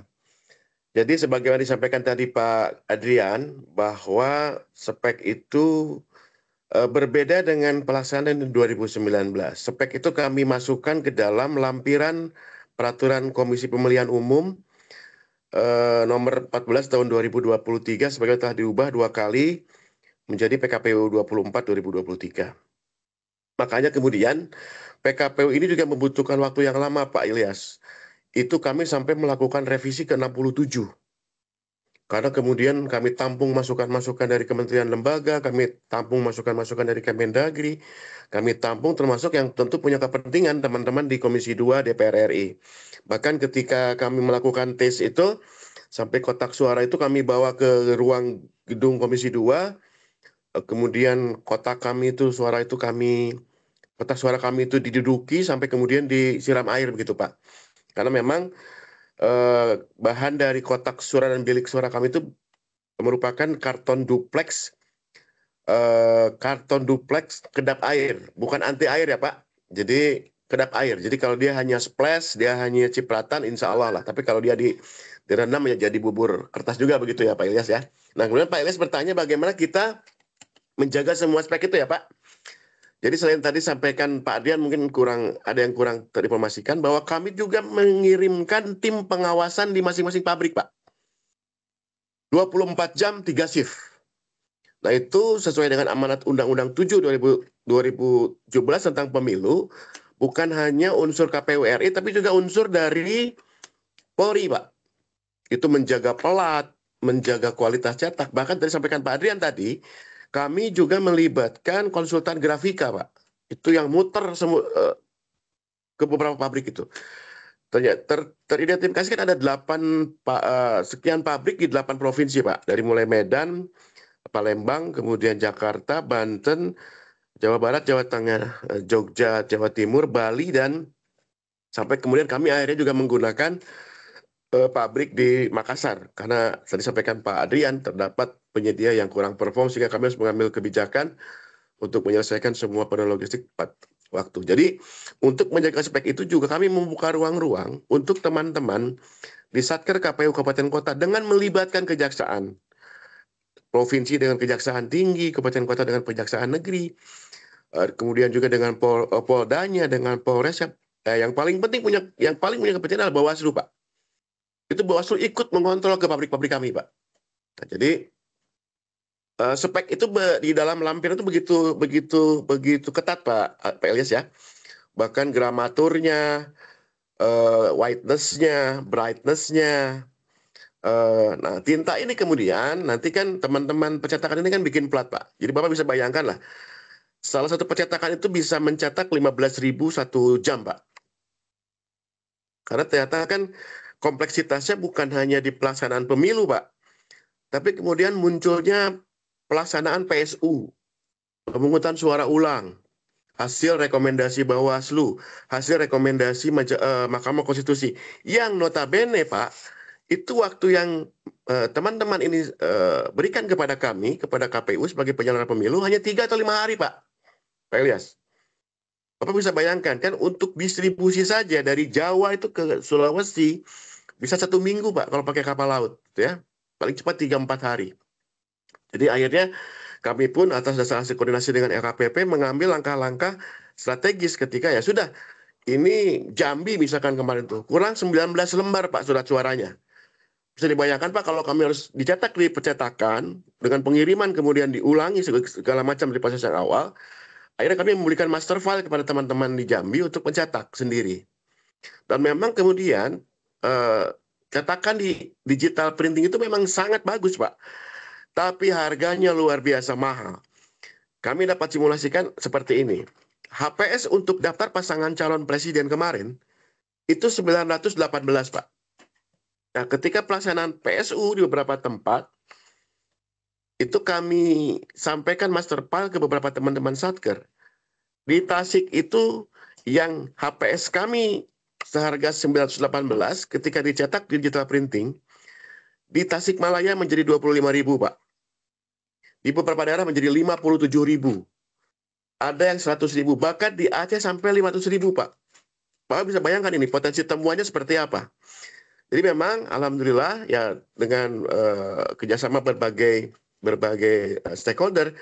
Speaker 2: Jadi sebagaimana disampaikan tadi Pak Adrian, bahwa spek itu berbeda dengan pelaksanaan 2019. Spek itu kami masukkan ke dalam lampiran Peraturan Komisi Pemilihan Umum nomor 14 tahun 2023 sebagai telah diubah 2 kali menjadi PKPU 24 2023. Makanya kemudian PKPU ini juga membutuhkan waktu yang lama Pak Ilyas. Itu kami sampai melakukan revisi ke 67. Karena kemudian kami tampung masukan-masukan dari kementerian lembaga, kami tampung masukan-masukan dari Kemendagri, kami tampung termasuk yang tentu punya kepentingan teman-teman di Komisi 2 DPR RI. Bahkan ketika kami melakukan tes itu, sampai kotak suara itu kami bawa ke ruang gedung Komisi 2, kemudian kotak suara kami itu diduduki sampai kemudian disiram air begitu Pak. Karena memang bahan dari kotak suara dan bilik suara kami itu merupakan karton duplex kedap air, bukan anti air ya Pak. Jadi kedap air. Jadi kalau dia hanya splash, dia hanya cipratan, insya Allah lah. Tapi kalau dia direndam ya jadi bubur kertas juga begitu ya Pak Ilyas ya. Nah kemudian Pak Ilyas bertanya bagaimana kita menjaga semua aspek itu ya Pak. Jadi selain tadi sampaikan Pak Adrian mungkin ada yang kurang terinformasikan bahwa kami juga mengirimkan tim pengawasan di masing-masing pabrik Pak. 24 jam 3 shift. Nah itu sesuai dengan amanat Undang-Undang 7 2017 tentang pemilu, bukan hanya unsur KPU RI tapi juga unsur dari Polri Pak. Itu menjaga pelat, menjaga kualitas cetak. Bahkan tadi sampaikan Pak Adrian tadi, kami juga melibatkan konsultan grafika, Pak. Itu yang muter ke beberapa pabrik itu. Teridentifikasi kan ada sekian pabrik di 8 provinsi, Pak. Dari mulai Medan, Palembang, kemudian Jakarta, Banten, Jawa Barat, Jawa Tengah, Jogja, Jawa Timur, Bali, dan sampai kemudian kami akhirnya juga menggunakan pabrik di Makassar. Karena tadi sampaikan Pak Adrian, terdapat penyedia yang kurang perform sehingga kami harus mengambil kebijakan untuk menyelesaikan semua penuh logistik tepat waktu. Jadi untuk menjaga spek itu juga kami membuka ruang-ruang untuk teman-teman di Satker KPU Kabupaten Kota dengan melibatkan kejaksaan. Provinsi dengan kejaksaan tinggi, kabupaten kota dengan kejaksaan negeri, kemudian juga dengan Poldanya, dengan Polres. Yang paling punya kepentingan adalah Bawaslu, Pak. Itu Bawaslu ikut mengontrol ke pabrik-pabrik kami, Pak. Nah, jadi spek itu di dalam lampiran itu begitu ketat, Pak Ilyas ya. Bahkan gramaturnya, whiteness-nya, brightness-nya. Nah, tinta ini kemudian nanti kan teman-teman percetakan ini kan bikin plat, Pak. Jadi Bapak bisa bayangkan lah, salah satu percetakan itu bisa mencetak 15.000 1 jam, Pak. Karena ternyata kan kompleksitasnya bukan hanya di pelaksanaan pemilu, Pak. Tapi kemudian munculnya pelaksanaan PSU, pemungutan suara ulang, hasil rekomendasi Bawaslu, hasil rekomendasi Mahkamah Konstitusi. Yang notabene, Pak, itu waktu yang teman-teman ini berikan kepada kami, kepada KPU sebagai penyelenggara pemilu, hanya 3 atau 5 hari, Pak Ilyas. Bapak bisa bayangkan, kan untuk distribusi saja dari Jawa itu ke Sulawesi, bisa 1 minggu, Pak, kalau pakai kapal laut. Ya. Paling cepat 3-4 hari. Jadi akhirnya kami pun atas dasar hasil koordinasi dengan LKPP mengambil langkah-langkah strategis ketika ya sudah, ini Jambi misalkan kemarin tuh, kurang 19 lembar Pak surat suaranya. Bisa dibayangkan Pak kalau kami harus dicetak di percetakan dengan pengiriman kemudian diulangi segala macam di proses yang awal. Akhirnya kami memberikan master file kepada teman-teman di Jambi untuk mencetak sendiri. Dan memang kemudian cetakan di digital printing itu memang sangat bagus Pak. Tapi harganya luar biasa mahal. Kami dapat simulasikan seperti ini. HPS untuk daftar pasangan calon presiden kemarin itu 918 Pak. Nah, ketika pelaksanaan PSU di beberapa tempat, itu kami sampaikan master file ke beberapa teman-teman Satker. Di Tasik itu yang HPS kami seharga 918 ketika dicetak digital printing, di Tasikmalaya menjadi 25.000 Pak. Di beberapa daerah menjadi 57.000. Ada yang 100.000, bahkan di Aceh sampai 500.000 Pak. Bapak bisa bayangkan ini potensi temuannya seperti apa. Jadi memang alhamdulillah ya dengan kerjasama berbagai stakeholder,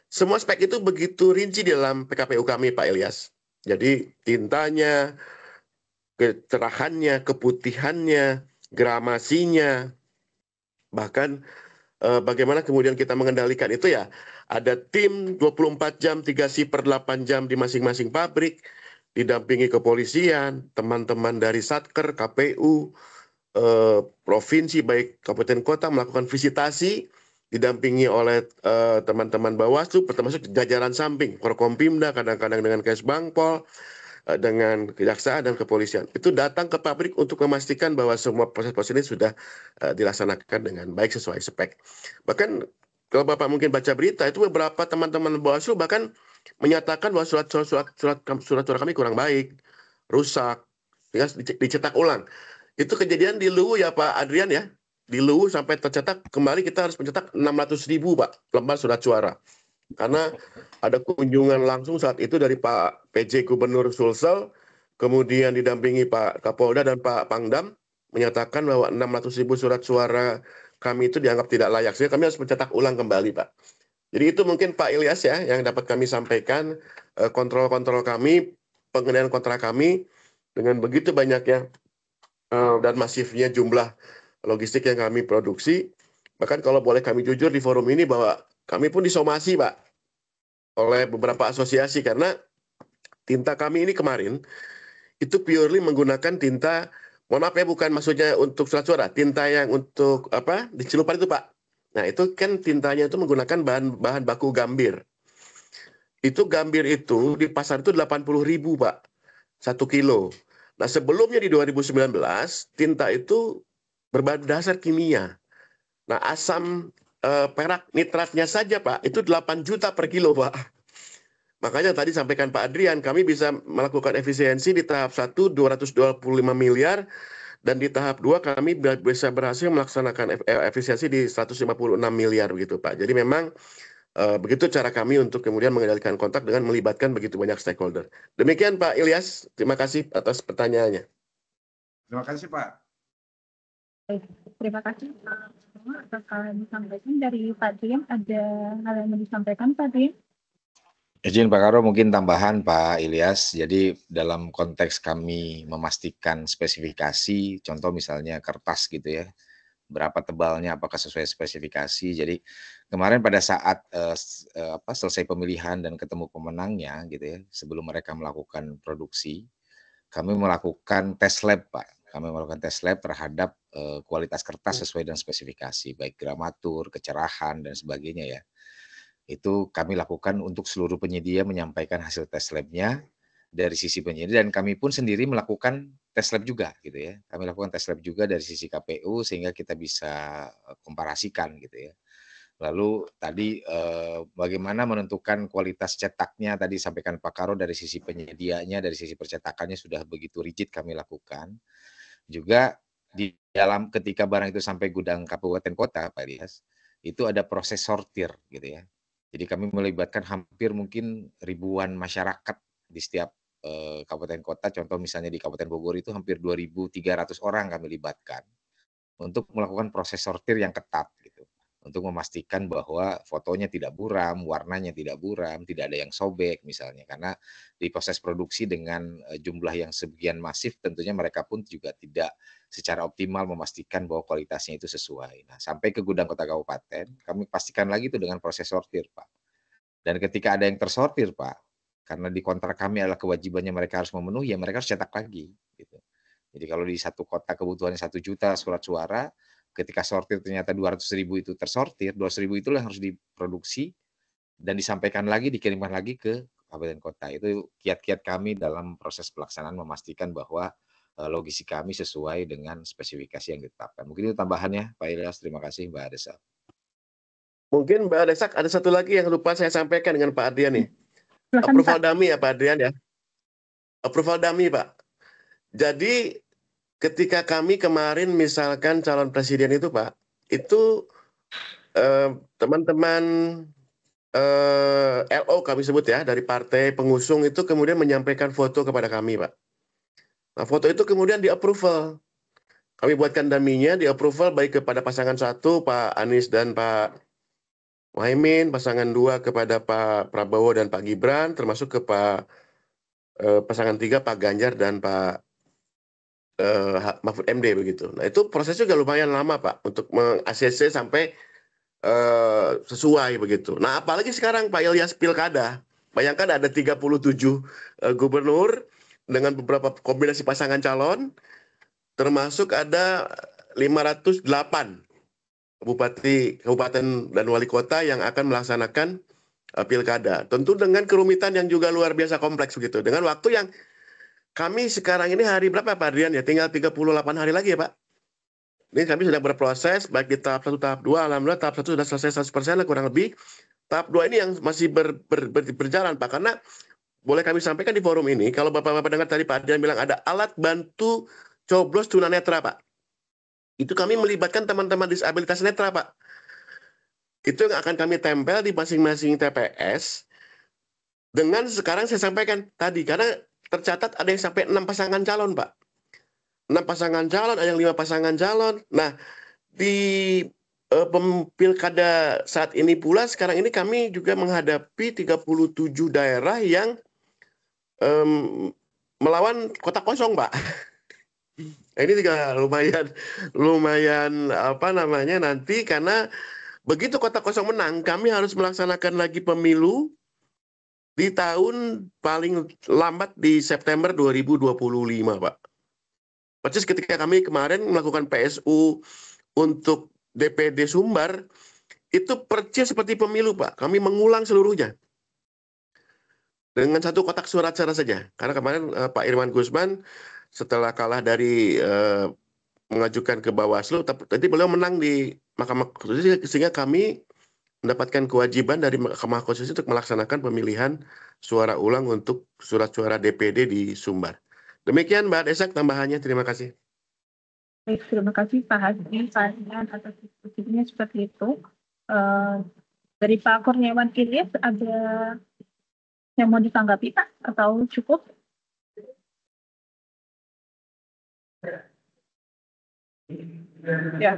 Speaker 2: semua spek itu begitu rinci di dalam PKPU kami Pak Ilyas. Jadi tintanya, kecerahannya, keputihannya, gramasinya, bahkan bagaimana kemudian kita mengendalikan itu ya. Ada tim 24 jam, 3 shift per 8 jam di masing-masing pabrik, didampingi kepolisian, teman-teman dari Satker, KPU, provinsi baik kabupaten kota melakukan visitasi didampingi oleh teman-teman Bawaslu termasuk jajaran samping Forkompimda, kadang-kadang dengan Kesbangpol, dengan kejaksaan dan kepolisian. Itu datang ke pabrik untuk memastikan bahwa semua proses-proses ini sudah dilaksanakan dengan baik sesuai spek. Bahkan kalau Bapak mungkin baca berita itu beberapa teman-teman Bawaslu bahkan menyatakan bahwa surat-surat kami kurang baik, rusak, sehingga dicetak ulang. Itu kejadian di Luwu ya Pak Adrian ya. Di Luwu sampai tercetak kembali kita harus mencetak 600.000 Pak lembar surat suara. Karena ada kunjungan langsung saat itu dari Pak PJ Gubernur Sulsel, kemudian didampingi Pak Kapolda dan Pak Pangdam, menyatakan bahwa 600.000 surat suara kami itu dianggap tidak layak. Sehingga kami harus mencetak ulang kembali Pak. Jadi itu mungkin Pak Ilyas ya yang dapat kami sampaikan, kontrol-kontrol kami, pengendalian kontra kami, dengan begitu banyaknya dan masifnya jumlah logistik yang kami produksi. Bahkan kalau boleh kami jujur di forum ini bahwa kami pun disomasi Pak oleh beberapa asosiasi karena tinta kami ini kemarin itu purely menggunakan tinta, mohon maaf ya bukan maksudnya untuk surat suara, tinta yang untuk apa di celupan itu Pak. Nah itu kan tintanya itu menggunakan bahan baku gambir. Itu gambir itu di pasar itu 80.000 Pak, 1 kilo. Nah sebelumnya di 2019 tinta itu berbahan dasar kimia. Nah asam perak nitratnya saja Pak itu 8 juta per kilo Pak. Makanya tadi sampaikan Pak Adrian, kami bisa melakukan efisiensi di tahap 1 225 miliar dan di tahap 2 kami bisa berhasil melaksanakan efisiensi di 156 miliar begitu Pak. Jadi memang begitu cara kami untuk kemudian mengendalikan kontak dengan melibatkan begitu banyak stakeholder. Demikian Pak Ilyas, terima kasih atas pertanyaannya.
Speaker 4: Terima kasih Pak.
Speaker 1: Terima kasih Pak. Akan disampaikan dari Pak Adrian, ada hal yang mau disampaikan Pak Adrian?
Speaker 3: Izin Pak Karo mungkin tambahan Pak Ilyas, jadi dalam konteks kami memastikan spesifikasi, contoh misalnya kertas gitu ya, berapa tebalnya, apakah sesuai spesifikasi. Jadi kemarin pada saat selesai pemilihan dan ketemu pemenangnya gitu ya, sebelum mereka melakukan produksi, kami melakukan tes lab Pak. Kami melakukan tes lab terhadap kualitas kertas sesuai dengan spesifikasi, baik gramatur, kecerahan dan sebagainya ya. Itu kami lakukan untuk seluruh penyedia menyampaikan hasil tes labnya dari sisi penyedia dan kami pun sendiri melakukan tes lab juga gitu ya. Kami lakukan tes lab juga dari sisi KPU sehingga kita bisa komparasikan gitu ya. Lalu tadi bagaimana menentukan kualitas cetaknya tadi sampaikan Pak Karo dari sisi penyedianya, dari sisi percetakannya sudah begitu rigid kami lakukan. Juga di dalam ketika barang itu sampai gudang kabupaten kota Pak Ilyas, itu ada proses sortir gitu ya. Jadi kami melibatkan hampir mungkin ribuan masyarakat di setiap kabupaten kota. Contoh misalnya di Kabupaten Bogor itu hampir 2.300 orang kami libatkan untuk melakukan proses sortir yang ketat gitu. untuk memastikan bahwa fotonya tidak buram, warnanya tidak buram, tidak ada yang sobek misalnya. Karena di proses produksi dengan jumlah yang sebagian masif tentunya mereka pun juga tidak secara optimal memastikan bahwa kualitasnya itu sesuai. Nah, sampai ke gudang kota kabupaten, kami pastikan lagi itu dengan proses sortir, Pak. Dan ketika ada yang tersortir, Pak, karena di kontrak kami adalah kewajibannya mereka harus memenuhi, ya mereka harus cetak lagi. Gitu. Jadi kalau di satu kota kebutuhannya 1 juta surat suara, ketika sortir ternyata 200.000 itu tersortir, 200.000 itulah yang harus diproduksi dan disampaikan lagi, dikirimkan lagi ke kabupaten kota. Itu kiat-kiat kami dalam proses pelaksanaan memastikan bahwa logistik kami sesuai dengan spesifikasi yang ditetapkan. Mungkin itu tambahannya, Pak Ilyas. Terima kasih, Mbak Desa.
Speaker 2: Mungkin Mbak Desak ada satu lagi yang lupa saya sampaikan dengan Pak Adrian nih.
Speaker 1: Silakan,
Speaker 2: Approval
Speaker 1: Pak.
Speaker 2: dummy ya Pak Adrian ya. Approval dummy Pak. Jadi ketika kami kemarin misalkan calon presiden itu Pak, itu teman-teman LO kami sebut ya, dari partai pengusung itu kemudian menyampaikan foto kepada kami Pak. Nah foto itu kemudian di-approval. Kami buatkan dummy-nya, di-approval baik kepada pasangan 1 Pak Anies dan Pak Muhaimin, pasangan 2 kepada Pak Prabowo dan Pak Gibran, termasuk ke pasangan 3 Pak Ganjar dan Pak Mahfud MD begitu. Nah itu prosesnya juga lumayan lama Pak untuk meng-ACC sampai sesuai begitu. Nah apalagi sekarang Pak Ilyas pilkada, bayangkan ada 37 gubernur dengan beberapa kombinasi pasangan calon, termasuk ada 508 bupati, kabupaten, dan wali kota yang akan melaksanakan pilkada. Tentu dengan kerumitan yang juga luar biasa kompleks begitu. Dengan waktu yang kami sekarang ini hari berapa Pak Adrian ya? Tinggal 38 hari lagi ya Pak. Ini kami sedang berproses, baik di tahap 1, tahap 2, alhamdulillah tahap 1 sudah selesai 100% lah kurang lebih. Tahap 2 ini yang masih berjalan Pak, karena boleh kami sampaikan di forum ini, kalau Bapak-Bapak dengar tadi Pak Adrian bilang ada alat bantu coblos tunanetra Pak. Itu kami melibatkan teman-teman disabilitas netra Pak. Itu yang akan kami tempel di masing-masing TPS. Dengan sekarang saya sampaikan tadi, karena tercatat ada yang sampai 6 pasangan calon Pak. 6 pasangan calon, ada yang 5 pasangan calon. Nah, di pilkada saat ini pula, sekarang ini kami juga menghadapi 37 daerah yang melawan kota kosong Pak. Ini juga lumayan apa namanya nanti, karena begitu kota kosong menang, kami harus melaksanakan lagi pemilu di tahun paling lambat di September 2025, Pak. Persis ketika kami kemarin melakukan PSU untuk DPD Sumbar, itu persis seperti pemilu, Pak. Kami mengulang seluruhnya dengan satu kotak surat suara saja. Karena kemarin Pak Irman Gusman setelah kalah dari mengajukan ke Bawaslu, tadi beliau menang di Mahkamah Konstitusi, sehingga kami mendapatkan kewajiban dari Mahkamah Konstitusi untuk melaksanakan pemilihan suara ulang untuk surat suara DPD di Sumbar. Demikian Mbak Desak tambahannya, terima kasih.
Speaker 1: Baik, terima kasih Pak Hasbi, Pak Adrian atas diskusinya seperti itu. Dari Pak Kurniawan Ilyas, ada yang mau ditanggapi Pak atau cukup? Ya.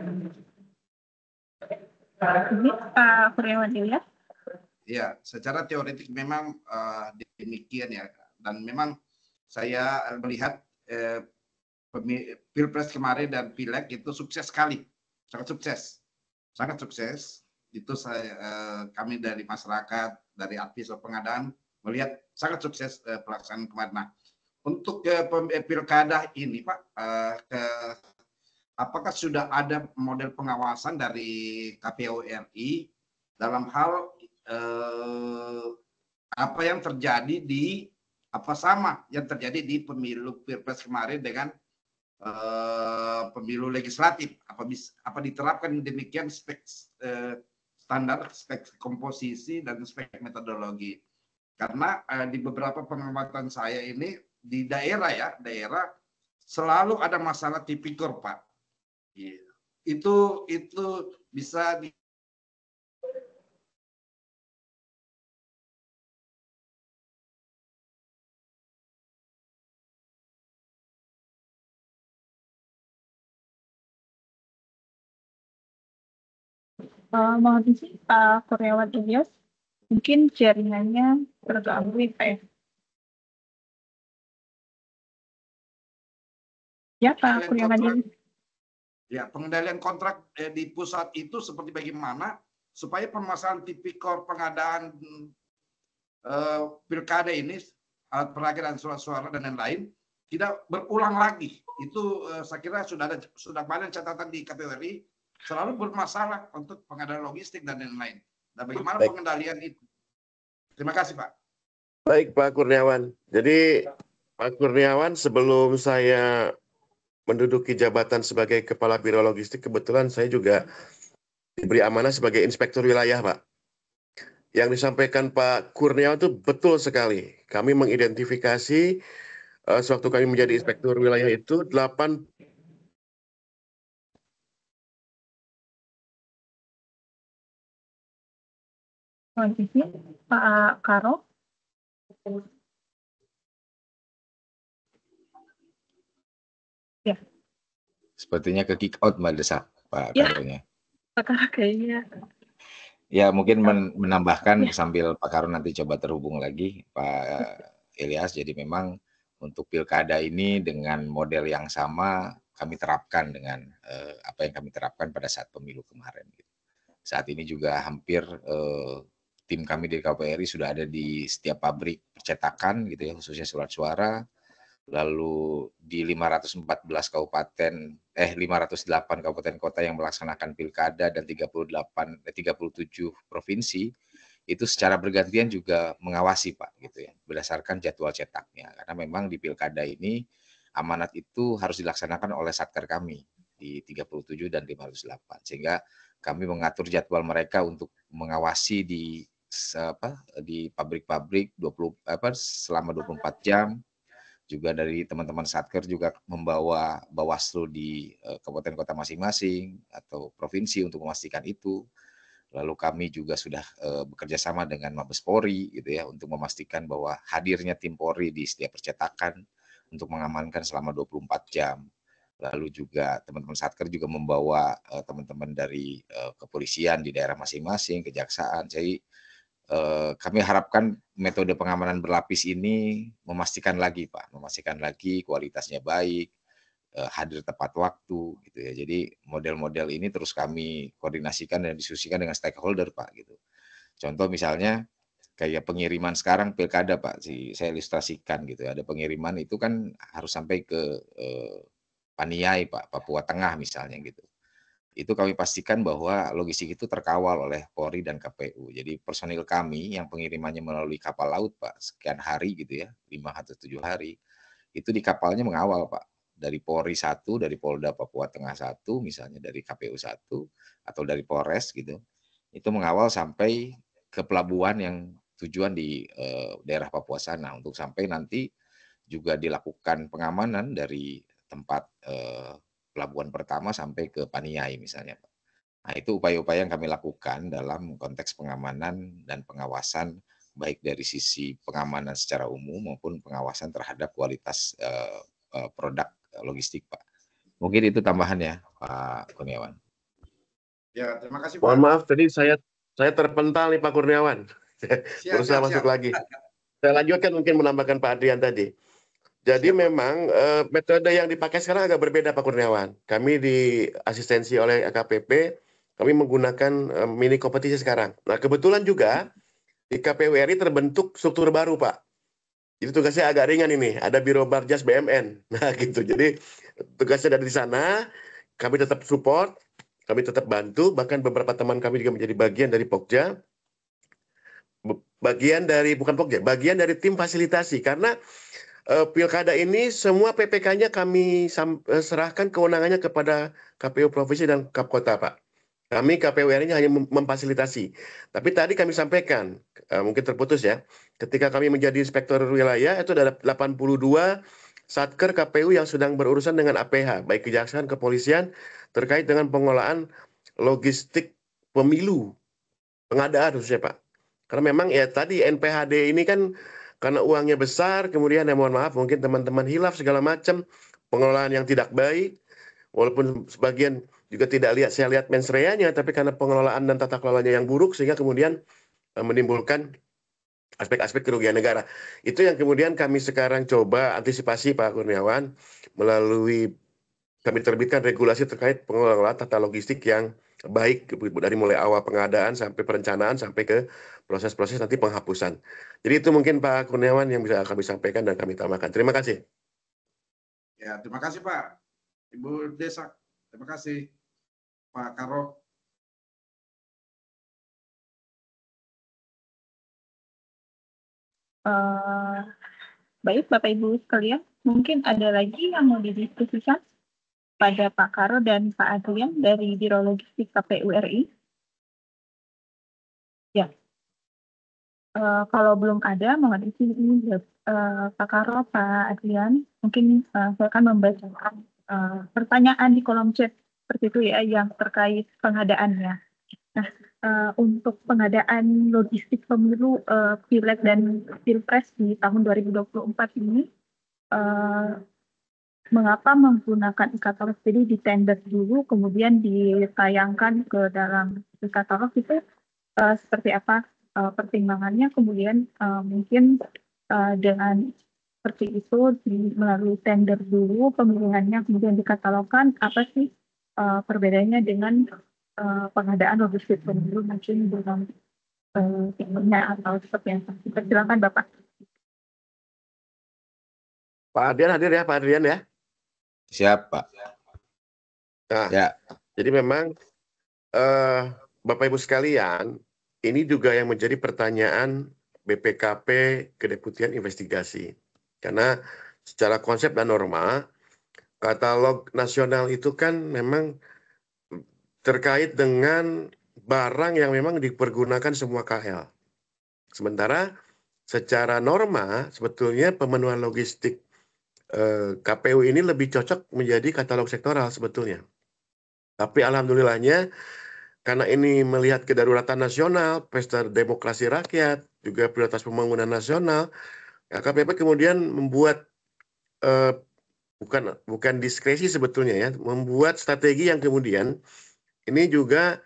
Speaker 1: Ini Pak Kurniawan Ilyas.
Speaker 4: Ya, secara teoretik memang demikian ya. Dan memang saya melihat Pilpres kemarin dan Pileg itu sukses sekali, sangat sukses. Itu kami dari masyarakat, dari aktivis pengadaan melihat sangat sukses pelaksanaan kemarin. Nah, untuk pilkada ini Pak, apakah sudah ada model pengawasan dari KPU RI dalam hal apa yang terjadi yang terjadi di pemilu Pilpres kemarin dengan pemilu legislatif, apa diterapkan demikian standar spek komposisi dan spek metodologi. Karena di beberapa pengamatan saya ini di daerah selalu ada masalah tipikor Pak. Itu bisa
Speaker 1: Mohon izin Pak Kurniawan Ilyas, mungkin jaringannya terganggu ya Pak ya. Ya Pak Kurniawan Ilyas.
Speaker 4: Ya, pengendalian kontrak di pusat itu seperti bagaimana supaya permasalahan tipikor pengadaan pilkada ini, alat peraga dan surat suara dan lain-lain tidak berulang lagi. Itu saya kira sudah banyak catatan di KPU RI selalu bermasalah untuk pengadaan logistik dan lain-lain. Dan bagaimana pengendalian itu? Terima kasih Pak.
Speaker 2: Baik Pak Kurniawan. Jadi Pak Kurniawan, sebelum saya menduduki jabatan sebagai Kepala Biro Logistik, kebetulan saya juga diberi amanah sebagai Inspektur Wilayah, Pak. Yang disampaikan Pak Kurniawan itu betul sekali. Kami mengidentifikasi sewaktu kami menjadi Inspektur Wilayah itu 8
Speaker 1: Mohon izin Pak Karo. Ya.
Speaker 3: Sepertinya ke kick out Mbak Desak, Pak
Speaker 1: Ya.
Speaker 3: Karonya.
Speaker 1: Pak Karo kayaknya.
Speaker 3: Ya, mungkin menambahkan sambil Pak Karo nanti coba terhubung lagi, Pak Ilyas. Jadi memang untuk pilkada ini dengan model yang sama kami terapkan dengan apa yang kami terapkan pada saat pemilu kemarin. Saat ini juga hampir tim kami di KPRI sudah ada di setiap pabrik percetakan gitu ya, khususnya surat suara. Lalu di 508 kabupaten kota yang melaksanakan pilkada dan 37 provinsi itu secara bergantian juga mengawasi Pak gitu ya, berdasarkan jadwal cetaknya. Karena memang di pilkada ini amanat itu harus dilaksanakan oleh satker kami di 37 dan 508, sehingga kami mengatur jadwal mereka untuk mengawasi di pabrik-pabrik selama 24 jam. Juga dari teman-teman satker juga membawa Bawaslu di kabupaten kota masing-masing atau provinsi untuk memastikan itu. Lalu kami juga sudah bekerja sama dengan Mabes Polri gitu ya untuk memastikan bahwa hadirnya tim Polri di setiap percetakan untuk mengamankan selama 24 jam. Lalu juga teman-teman satker juga membawa teman-teman dari kepolisian di daerah masing-masing, kejaksaan. Jadi kami harapkan metode pengamanan berlapis ini memastikan lagi Pak, memastikan lagi kualitasnya baik, hadir tepat waktu gitu ya. Jadi model-model ini terus kami koordinasikan dan diskusikan dengan stakeholder Pak gitu. Contoh misalnya kayak pengiriman sekarang pilkada Pak, saya ilustrasikan gitu. Ada pengiriman itu kan harus sampai ke Paniai Pak, Papua Tengah misalnya gitu. Itu kami pastikan bahwa logistik itu terkawal oleh Polri dan KPU. Jadi personil kami yang pengirimannya melalui kapal laut Pak, sekian hari gitu ya, 5 atau 7 hari, itu di kapalnya mengawal Pak. Dari Polri 1, dari Polda Papua Tengah 1, misalnya dari KPU 1, atau dari Polres gitu. Itu mengawal sampai ke pelabuhan yang tujuan di daerah Papua sana, untuk sampai nanti juga dilakukan pengamanan dari tempat pelabuhan pertama sampai ke Paniai misalnya. Nah, itu upaya-upaya yang kami lakukan dalam konteks pengamanan dan pengawasan baik dari sisi pengamanan secara umum maupun pengawasan terhadap kualitas produk logistik, Pak. Mungkin itu tambahannya, Pak Kurniawan.
Speaker 4: Ya, terima kasih Pak.
Speaker 2: Mohon maaf, tadi saya terpental nih Pak Kurniawan. Berusaha masuk lagi. Saya lanjutkan mungkin menambahkan Pak Adrian tadi. Jadi memang metode yang dipakai sekarang agak berbeda Pak Kurniawan. Kami di asistensi oleh KPP, kami menggunakan mini kompetisi sekarang. Nah kebetulan juga di KPU RI terbentuk struktur baru Pak. Jadi tugasnya agak ringan ini, ada Biro Barjas BMN. Nah gitu, jadi tugasnya dari sana, kami tetap support, kami tetap bantu, bahkan beberapa teman kami juga menjadi bagian dari Pokja. Bagian dari tim fasilitasi, karena pilkada ini semua PPK-nya kami serahkan kewenangannya kepada KPU Provinsi dan Kap Kota, Pak. Kami KPU RI hanya memfasilitasi. Tapi tadi kami sampaikan, mungkin terputus ya, ketika kami menjadi inspektor wilayah, itu ada 82 satker KPU yang sedang berurusan dengan APH, baik kejaksaan, kepolisian, terkait dengan pengolahan logistik pemilu, pengadaan khususnya, Pak. Karena memang ya tadi NPHD ini kan karena uangnya besar, kemudian ya mohon maaf mungkin teman-teman hilaf segala macam, pengelolaan yang tidak baik, walaupun sebagian juga saya lihat mens rea-nya, tapi karena pengelolaan dan tata kelolanya yang buruk sehingga kemudian menimbulkan aspek-aspek kerugian negara. Itu yang kemudian kami sekarang coba antisipasi Pak Kurniawan melalui kami terbitkan regulasi terkait pengelolaan tata logistik yang baik dari mulai awal pengadaan sampai perencanaan sampai ke proses-proses nanti penghapusan. Jadi itu mungkin Pak Kurniawan yang bisa kami sampaikan dan kami tambahkan. Terima kasih.
Speaker 4: Ya, terima kasih Pak. Ibu Desa, terima kasih. Pak Karo.
Speaker 1: Baik, Bapak Ibu sekalian, mungkin ada lagi yang mau didiskusikan pada Pak Karo dan Pak Adrian dari Biro Logistik KPU RI? Ya, kalau belum ada, mohon izin ini Pak Karo, Pak Adrian, mungkin saya akan membacakan pertanyaan di kolom chat seperti itu ya, yang terkait pengadaannya. Nah, untuk pengadaan logistik pemilu Pileg dan Pilpres di tahun 2024 ini, mengapa menggunakan e-katalog? Jadi di tender dulu, kemudian ditayangkan ke dalam e-katalog itu seperti apa pertimbangannya? Kemudian mungkin dengan seperti itu melalui tender dulu pemilihannya, kemudian dikatalogkan, apa sih perbedaannya dengan pengadaan logistik pemilu mungkin dengan timnya atau seperti yang silakan Bapak.
Speaker 2: Pak Adrian hadir ya, Pak Adrian ya.
Speaker 3: Siap, Pak.
Speaker 2: Nah,
Speaker 3: Ya.
Speaker 2: jadi memang Bapak Ibu sekalian, ini juga yang menjadi pertanyaan BPKP Kedeputian Investigasi. Karena secara konsep dan norma, katalog nasional itu kan memang terkait dengan barang yang memang dipergunakan semua KL. Sementara secara norma, sebetulnya pemenuhan logistik KPU ini lebih cocok menjadi katalog sektoral sebetulnya. Tapi alhamdulillahnya, karena ini melihat kedaruratan nasional, pesta demokrasi rakyat, juga prioritas pembangunan nasional, KPP kemudian membuat bukan diskresi sebetulnya ya, membuat strategi yang kemudian ini juga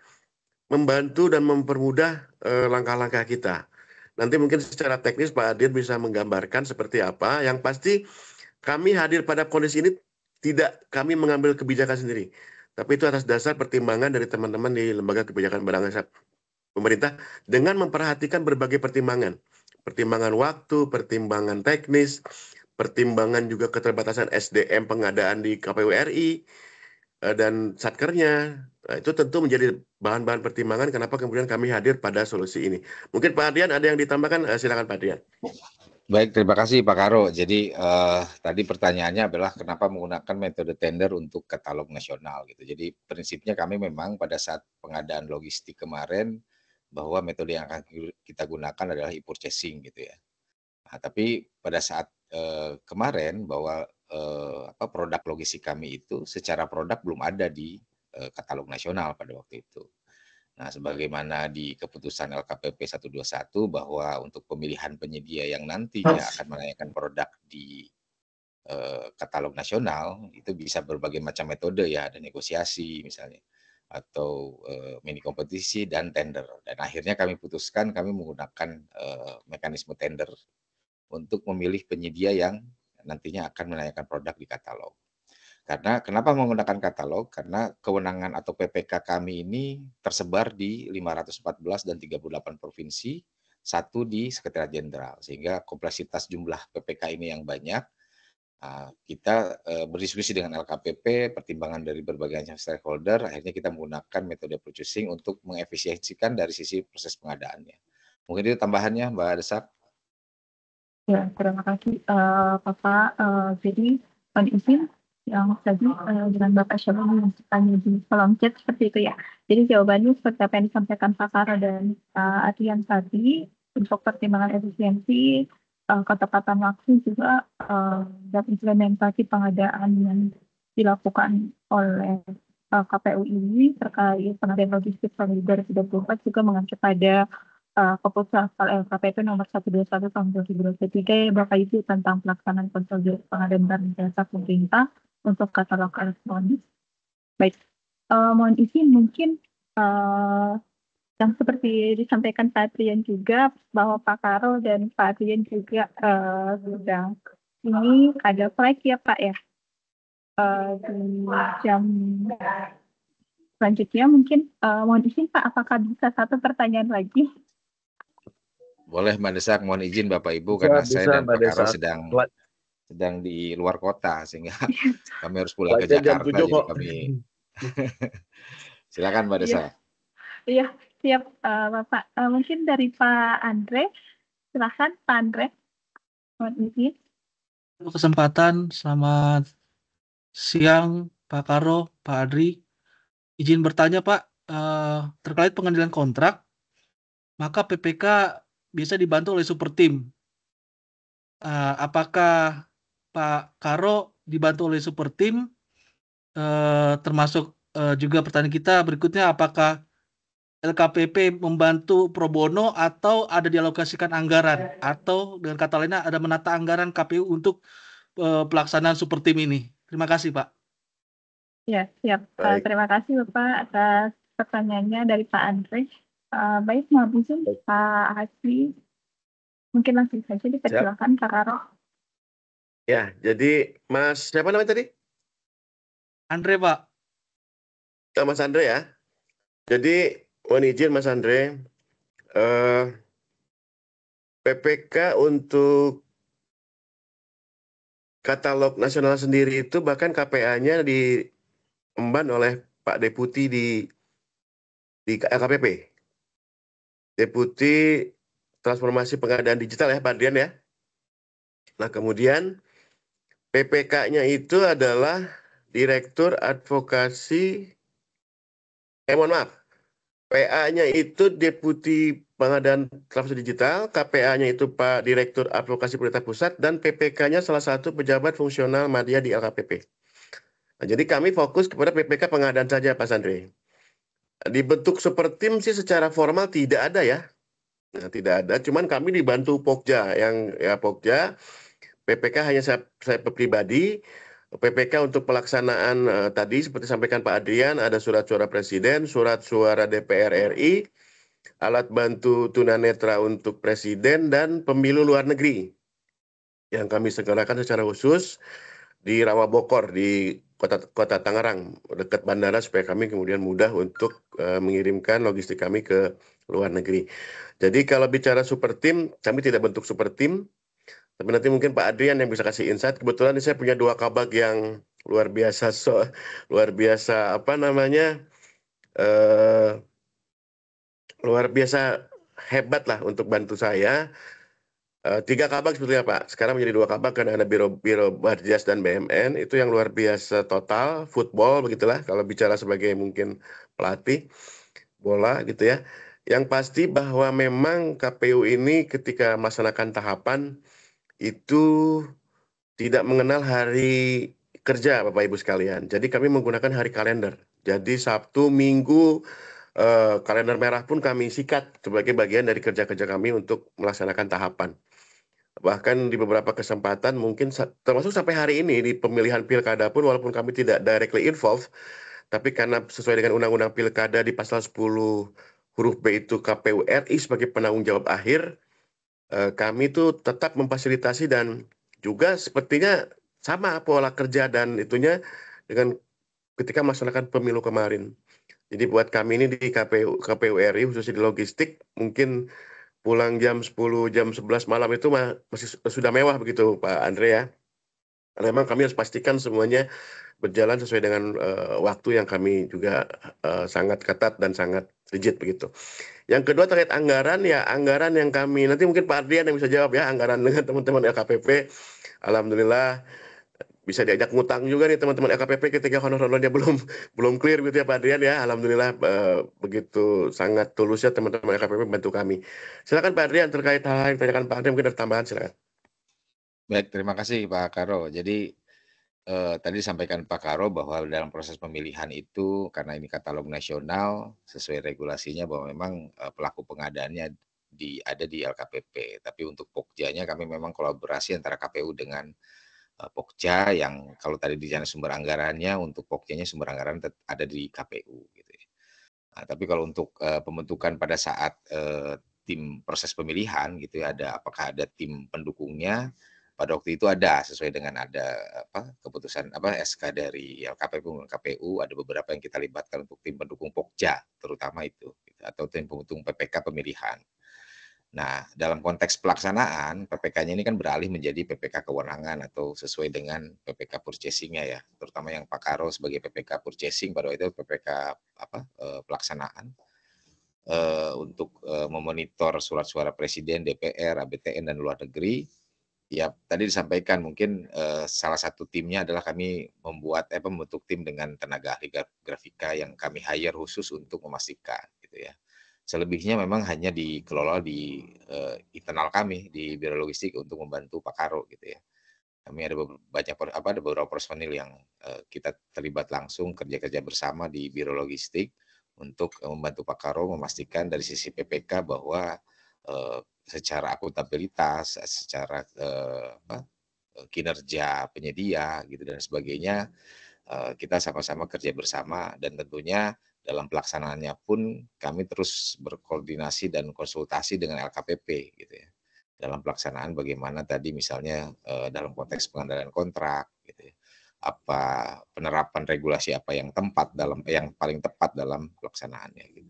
Speaker 2: membantu dan mempermudah langkah-langkah kita. Nanti mungkin secara teknis Pak Adrian bisa menggambarkan seperti apa. Yang pasti kami hadir pada kondisi ini tidak kami mengambil kebijakan sendiri. Tapi itu atas dasar pertimbangan dari teman-teman di Lembaga Kebijakan Barang Pemerintah dengan memperhatikan berbagai pertimbangan. Pertimbangan waktu, pertimbangan teknis, pertimbangan juga keterbatasan SDM pengadaan di KPU RI, dan satkernya. Nah, itu tentu menjadi bahan-bahan pertimbangan kenapa kemudian kami hadir pada solusi ini. Mungkin Pak Adrian ada yang ditambahkan, silakan Pak Adrian.
Speaker 3: Baik, terima kasih Pak Karo. Jadi tadi pertanyaannya adalah kenapa menggunakan metode tender untuk katalog nasional gitu. Jadi prinsipnya kami memang pada saat pengadaan logistik kemarin bahwa metode yang akan kita gunakan adalah e-purchasing gitu ya. Nah, tapi pada saat kemarin bahwa produk logistik kami itu secara produk belum ada di katalog nasional pada waktu itu. Nah, sebagaimana di keputusan LKPP 121 bahwa untuk pemilihan penyedia yang nantinya akan menanyakan produk di katalog nasional itu bisa berbagai macam metode ya, ada negosiasi misalnya atau mini kompetisi dan tender. Dan akhirnya kami putuskan kami menggunakan mekanisme tender untuk memilih penyedia yang nantinya akan menanyakan produk di katalog. Karena kenapa menggunakan katalog? Karena kewenangan atau PPK kami ini tersebar di 514 dan 38 provinsi, satu di Sekretariat Jenderal. Sehingga kompleksitas jumlah PPK ini yang banyak, kita berdiskusi dengan LKPP, pertimbangan dari berbagai macam stakeholder, akhirnya kita menggunakan metode purchasing untuk mengefisiensikan dari sisi proses pengadaannya. Mungkin itu tambahannya, Mbak Desak.
Speaker 1: Ya, terima kasih Bapak. Jadi, mohon izin yang tadi dengan Bapak Syarul tanya di kolom chat seperti itu ya. Jadi jawabannya seperti apa yang disampaikan Pak Karo dan Pak Adrian tadi, untuk pertimbangan efisiensi, ketepatan waktu juga, dan implementasi pengadaan yang dilakukan oleh KPU ini terkait pengadaan logistik tahun 2024 juga mengacu pada keputusan LKPP nomor 121 tahun 2023 Bapak Ibu tentang pelaksanaan konsolidasi pengadaan barang jasa pemerintah untuk katalog elektronik. Baik, mohon izin mungkin yang seperti disampaikan Pak Adrian juga bahwa Pak Karo dan Pak Adrian juga sedang ini ada flight ya Pak ya. Di jam selanjutnya mungkin mohon izin Pak, apakah bisa satu pertanyaan lagi?
Speaker 3: Boleh Mbak Desak, mohon izin Bapak Ibu
Speaker 5: Bisa,
Speaker 3: karena saya
Speaker 5: bisa,
Speaker 3: dan
Speaker 5: Mbak
Speaker 3: Pak Karo
Speaker 5: Desak.
Speaker 3: sedang di luar kota sehingga kami harus pulang ke
Speaker 5: Flightnya jam
Speaker 3: Jakarta
Speaker 5: 7
Speaker 3: jadi
Speaker 5: kok.
Speaker 3: kami silakan Mbak
Speaker 1: Iya,
Speaker 3: Desa.
Speaker 1: iya, siap Bapak. Mungkin dari Pak Andre, silahkan Pak Andre. Mohon izin.
Speaker 6: Kesempatan, selamat siang Pak Karo, Pak Adri. Izin bertanya Pak, terkait pengambilan kontrak, maka PPK biasa dibantu oleh super tim. Apakah Pak Karo dibantu oleh super tim? Termasuk juga pertanyaan kita berikutnya, apakah LKPP membantu pro bono atau ada dialokasikan anggaran, atau dengan kata lainnya ada menata anggaran KPU untuk pelaksanaan super tim ini? Terima kasih Pak.
Speaker 1: Ya, siap.
Speaker 2: Baik.
Speaker 1: Terima kasih Bapak atas pertanyaannya dari Pak Andre. Baik, mohon izin Pak Hasbi. Mungkin langsung saja dipersilakan Pak Karo.
Speaker 2: Ya, jadi Mas siapa namanya tadi?
Speaker 6: Andre Pak.
Speaker 2: Mas Andre ya. Jadi mohon izin Mas Andre, PPK untuk katalog nasional sendiri itu bahkan KPA-nya diemban oleh Pak Deputi di LKPP. Deputi Transformasi Pengadaan Digital ya Pak Adrian ya. Nah kemudian PPK-nya itu adalah Direktur Advokasi, mohon maaf, PA-nya itu Deputi Pengadaan Transaksi Digital, KPA-nya itu Pak Direktur Advokasi Pemerintah Pusat, dan PPK-nya salah satu pejabat fungsional media di LKPP. Nah, jadi kami fokus kepada PPK pengadaan saja Pak Sandri. Dibentuk super tim sih secara formal tidak ada ya. Nah, tidak ada, cuman kami dibantu Pokja, yang ya Pokja, PPK hanya saya pribadi, PPK untuk pelaksanaan tadi seperti sampaikan Pak Adrian, ada surat suara Presiden, surat suara DPR RI, alat bantu tunanetra untuk Presiden, dan pemilu luar negeri yang kami selenggarakan secara khusus di Rawabokor di kota Tangerang dekat bandara supaya kami kemudian mudah untuk mengirimkan logistik kami ke luar negeri. Jadi kalau bicara super tim, kami tidak bentuk super tim, tapi nanti mungkin Pak Adrian yang bisa kasih insight. Kebetulan saya punya dua kabag yang luar biasa, luar biasa hebat lah untuk bantu saya. 3 kabag sebetulnya Pak, sekarang menjadi 2 kabag karena ada Biro Barjas dan BMN, itu yang luar biasa total, football begitulah, kalau bicara sebagai mungkin pelatih bola gitu ya. Yang pasti bahwa memang KPU ini ketika melaksanakan tahapan, itu tidak mengenal hari kerja Bapak Ibu sekalian. Jadi kami menggunakan hari kalender. Jadi Sabtu, Minggu, kalender merah pun kami sikat sebagai bagian dari kerja-kerja kami untuk melaksanakan tahapan. Bahkan di beberapa kesempatan mungkin termasuk sampai hari ini di pemilihan pilkada pun walaupun kami tidak directly involved, tapi karena sesuai dengan Undang-Undang Pilkada di pasal 10 huruf B itu KPU RI sebagai penanggung jawab akhir, kami itu tetap memfasilitasi dan juga sepertinya sama pola kerja dan itunya dengan ketika melaksanakan pemilu kemarin. Jadi buat kami ini di KPU RI khususnya di logistik mungkin pulang jam 10, jam 11 malam itu masih sudah mewah begitu Pak Andre ya. Karena memang kami harus pastikan semuanya berjalan sesuai dengan waktu yang kami juga sangat ketat dan sangat rigid begitu. Yang kedua terkait anggaran, ya anggaran yang kami, nanti mungkin Pak Adrian yang bisa jawab ya, anggaran dengan teman-teman LKPP. Alhamdulillah bisa diajak ngutang juga nih teman-teman LKPP ketika honor-honornya belum clear gitu ya Pak Adrian ya. Alhamdulillah begitu sangat tulusnya teman-teman LKPP membantu kami. Silakan Pak Adrian terkait hal-hal yang ditanyakan Pak Adrian, mungkin ada tambahan silakan.
Speaker 3: Baik, terima kasih Pak Karo. Jadi tadi disampaikan Pak Karo bahwa dalam proses pemilihan itu karena ini katalog nasional sesuai regulasinya bahwa memang pelaku pengadaannya ada di LKPP. Tapi untuk Pokjanya kami memang kolaborasi antara KPU dengan Pokja yang kalau tadi di sana sumber anggarannya, untuk Pokjanya sumber anggaran ada di KPU gitu ya. Nah, tapi kalau untuk pembentukan pada saat tim proses pemilihan gitu ya, apakah ada tim pendukungnya? Pada waktu itu ada, sesuai dengan ada keputusan SK dari KPU, ada beberapa yang kita libatkan untuk tim pendukung Pokja terutama itu gitu, atau tim pendukung PPK pemilihan. Nah, dalam konteks pelaksanaan, PPK-nya ini kan beralih menjadi PPK kewenangan atau sesuai dengan PPK purchasing-nya ya, terutama yang Pak Karo sebagai PPK purchasing, pada itu PPK pelaksanaan untuk memonitor surat suara Presiden, DPR, ABTN, dan luar negeri. Ya, tadi disampaikan mungkin salah satu timnya adalah kami membentuk tim dengan tenaga ahli grafika yang kami hire khusus untuk memastikan gitu ya. Selebihnya memang hanya dikelola di internal kami di Biro Logistik untuk membantu Pak Karo gitu ya. Kami ada beberapa personil yang kita terlibat langsung kerja bersama di Biro Logistik untuk membantu Pak Karo memastikan dari sisi PPK bahwa secara akuntabilitas, secara kinerja penyedia gitu dan sebagainya, kita sama-sama kerja bersama, dan tentunya dalam pelaksanaannya pun kami terus berkoordinasi dan konsultasi dengan LKPP gitu ya. Dalam pelaksanaan bagaimana tadi misalnya dalam konteks pengendalian kontrak gitu ya. Apa penerapan regulasi apa yang paling tepat dalam pelaksanaannya gitu.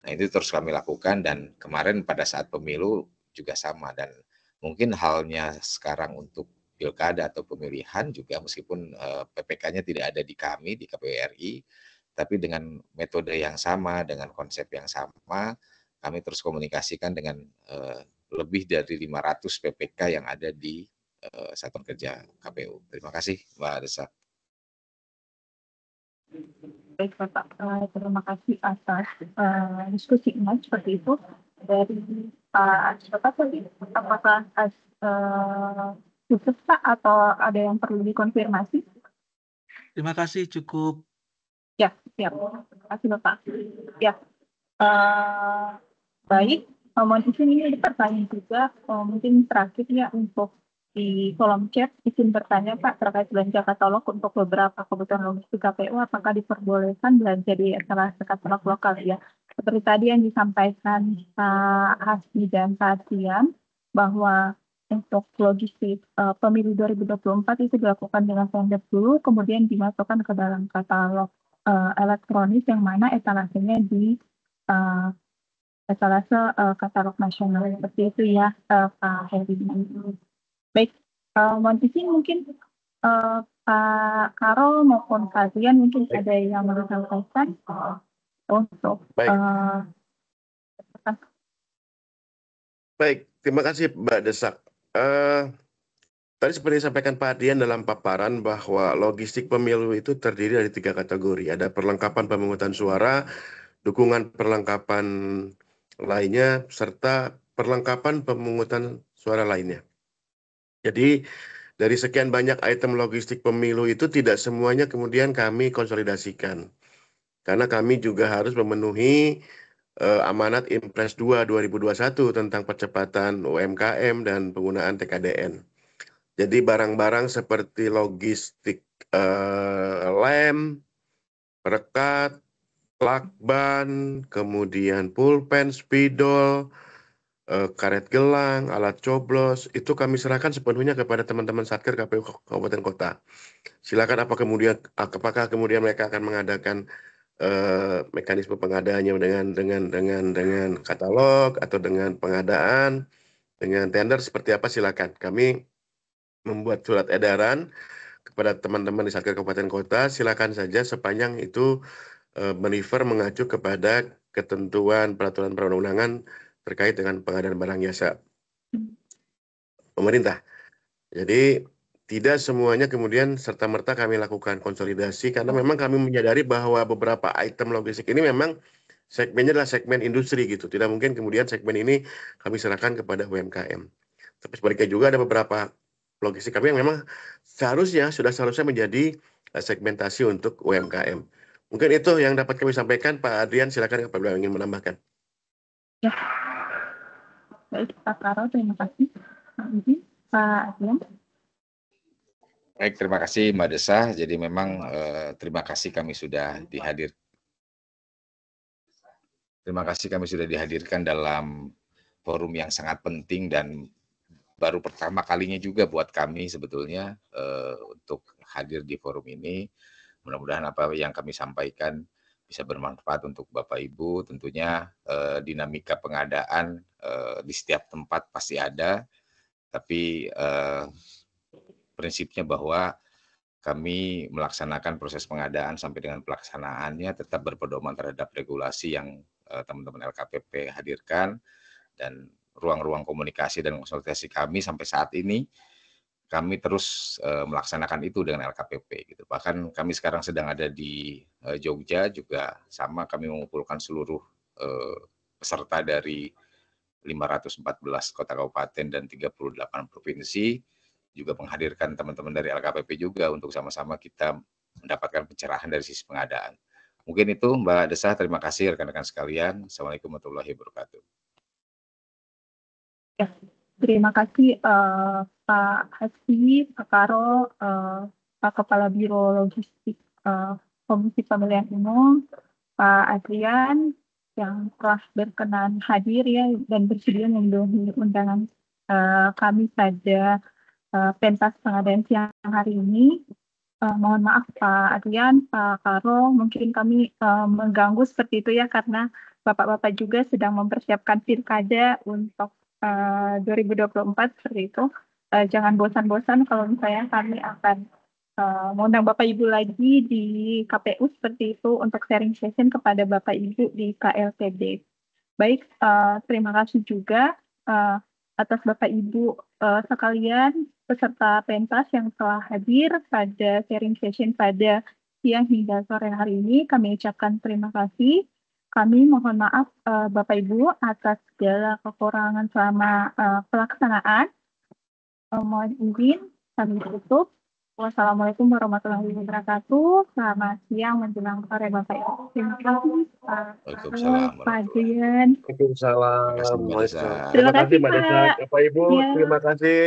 Speaker 3: Nah, itu terus kami lakukan, dan kemarin pada saat pemilu juga sama, dan mungkin halnya sekarang untuk pilkada atau pemilihan juga, meskipun PPK-nya tidak ada di kami di KPU RI, tapi dengan metode yang sama, dengan konsep yang sama, kami terus komunikasikan dengan lebih dari 500 PPK yang ada di Satuan Kerja KPU. Terima kasih, Mbak Desa.
Speaker 1: Baik Bapak, terima kasih atas diskusinya seperti itu dari Pak Bapak tadi. Apakah cukup Pak atau ada yang perlu dikonfirmasi?
Speaker 6: Terima kasih, cukup.
Speaker 1: Ya, siap. Terima kasih Bapak. Ya, baik. Mohon izin ini ada pertanyaan juga, mungkin terakhir ya untuk di kolom chat, izin bertanya Pak terkait belanja katalog untuk beberapa kebutuhan logistik KPU, apakah diperbolehkan belanja di etalase katalog lokal ya? Seperti tadi yang disampaikan Pak Hasbi dan Pak Tian, bahwa untuk logistik pemilu 2024 itu dilakukan dengan vendor dulu, kemudian dimasukkan ke dalam katalog elektronis yang mana etalasenya di etalase katalog nasional seperti itu ya Pak Heri. Baik, mohon izin mungkin Pak Karo maupun kalian mungkin
Speaker 2: Baik.
Speaker 1: ada yang mau disampaikan untuk
Speaker 2: Baik. Baik, terima kasih Mbak Desak. Tadi seperti disampaikan Pak Dian dalam paparan bahwa logistik pemilu itu terdiri dari 3 kategori. Ada perlengkapan pemungutan suara, dukungan perlengkapan lainnya, serta perlengkapan pemungutan suara lainnya. Jadi dari sekian banyak item logistik pemilu itu tidak semuanya kemudian kami konsolidasikan. Karena kami juga harus memenuhi amanat Impres 2 2021 tentang percepatan UMKM dan penggunaan TKDN. Jadi barang-barang seperti logistik lem, perekat, lakban, kemudian pulpen, spidol, karet gelang, alat coblos, itu kami serahkan sepenuhnya kepada teman-teman Satker KPU Kabupaten Kota. Silakan apakah kemudian mereka akan mengadakan mekanisme pengadaannya dengan katalog atau dengan pengadaan, dengan tender seperti apa, silakan. Kami membuat surat edaran kepada teman-teman di Satker Kabupaten Kota, silakan saja sepanjang itu mengacu kepada ketentuan peraturan perundang-undangan terkait dengan pengadaan barang jasa pemerintah. Jadi tidak semuanya kemudian serta-merta kami lakukan konsolidasi, karena memang kami menyadari bahwa beberapa item logistik ini memang segmennya adalah segmen industri gitu. Tidak mungkin kemudian segmen ini kami serahkan kepada UMKM. Tapi sebaliknya juga ada beberapa logistik kami yang memang sudah seharusnya menjadi segmentasi untuk UMKM. Mungkin itu yang dapat kami sampaikan. Pak Adrian, silakan apabila ingin menambahkan.
Speaker 1: Ya, baik Pak Karo, terima kasih. Pak Adrian.
Speaker 3: Baik, terima kasih Mbak Desah. Jadi memang terima kasih kami sudah dihadirkan dalam forum yang sangat penting dan baru pertama kalinya juga buat kami sebetulnya untuk hadir di forum ini. Mudah-mudahan apa yang kami sampaikan bisa bermanfaat untuk Bapak Ibu. Tentunya dinamika pengadaan di setiap tempat pasti ada, tapi prinsipnya bahwa kami melaksanakan proses pengadaan sampai dengan pelaksanaannya tetap berpedoman terhadap regulasi yang teman-teman LKPP hadirkan, dan ruang-ruang komunikasi dan konsultasi kami sampai saat ini kami terus melaksanakan itu dengan LKPP gitu. Bahkan kami sekarang sedang ada di Jogja juga sama, kami mengumpulkan seluruh peserta dari 514 kota kabupaten dan 38 provinsi, juga menghadirkan teman-teman dari LKPP juga untuk sama-sama kita mendapatkan pencerahan dari sisi pengadaan. Mungkin itu Mbak Desah, terima kasih rekan-rekan sekalian. Assalamualaikum warahmatullahi wabarakatuh.
Speaker 1: Ya, terima kasih Pak Hasbi, Pak Karo, Pak Kepala Biro Logistik Komisi Pemilihan Umum, Pak Adrian yang telah berkenan hadir ya dan bersedia memenuhi undangan kami pada pentas pengadaan siang hari ini. Mohon maaf Pak Adrian, Pak Karo, mungkin kami mengganggu seperti itu ya karena Bapak-Bapak juga sedang mempersiapkan pilkada untuk 2024 seperti itu. Jangan bosan-bosan kalau misalnya kami akan mengundang Bapak Ibu lagi di KPU seperti itu untuk sharing session kepada Bapak Ibu di KLPD. Baik, terima kasih juga atas Bapak Ibu sekalian peserta pentas yang telah hadir pada sharing session pada siang hingga sore hari ini. Kami ucapkan terima kasih. Kami mohon maaf Bapak Ibu atas segala kekurangan selama pelaksanaan. Mohon izin kami tutup. Wassalamualaikum warahmatullahi wabarakatuh. Selamat siang menjelang sore Bapak Ibu. Terima kasih
Speaker 3: Waalaikumsalam
Speaker 1: Pak Adrian.
Speaker 2: Waalaikumsalam.
Speaker 3: Terima kasih Mbak Desah.
Speaker 2: Terima kasih Mbak
Speaker 1: Pak.
Speaker 2: Desah. Bapak Ibu,
Speaker 1: Ya.
Speaker 2: terima kasih.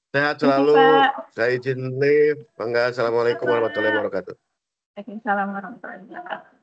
Speaker 2: Sehat
Speaker 1: Terima kasih,
Speaker 2: selalu.
Speaker 1: Pak.
Speaker 2: Saya izin leave. Assalamualaikum warahmatullahi wabarakatuh.
Speaker 1: Waalaikumsalam warahmatullahi wabarakatuh.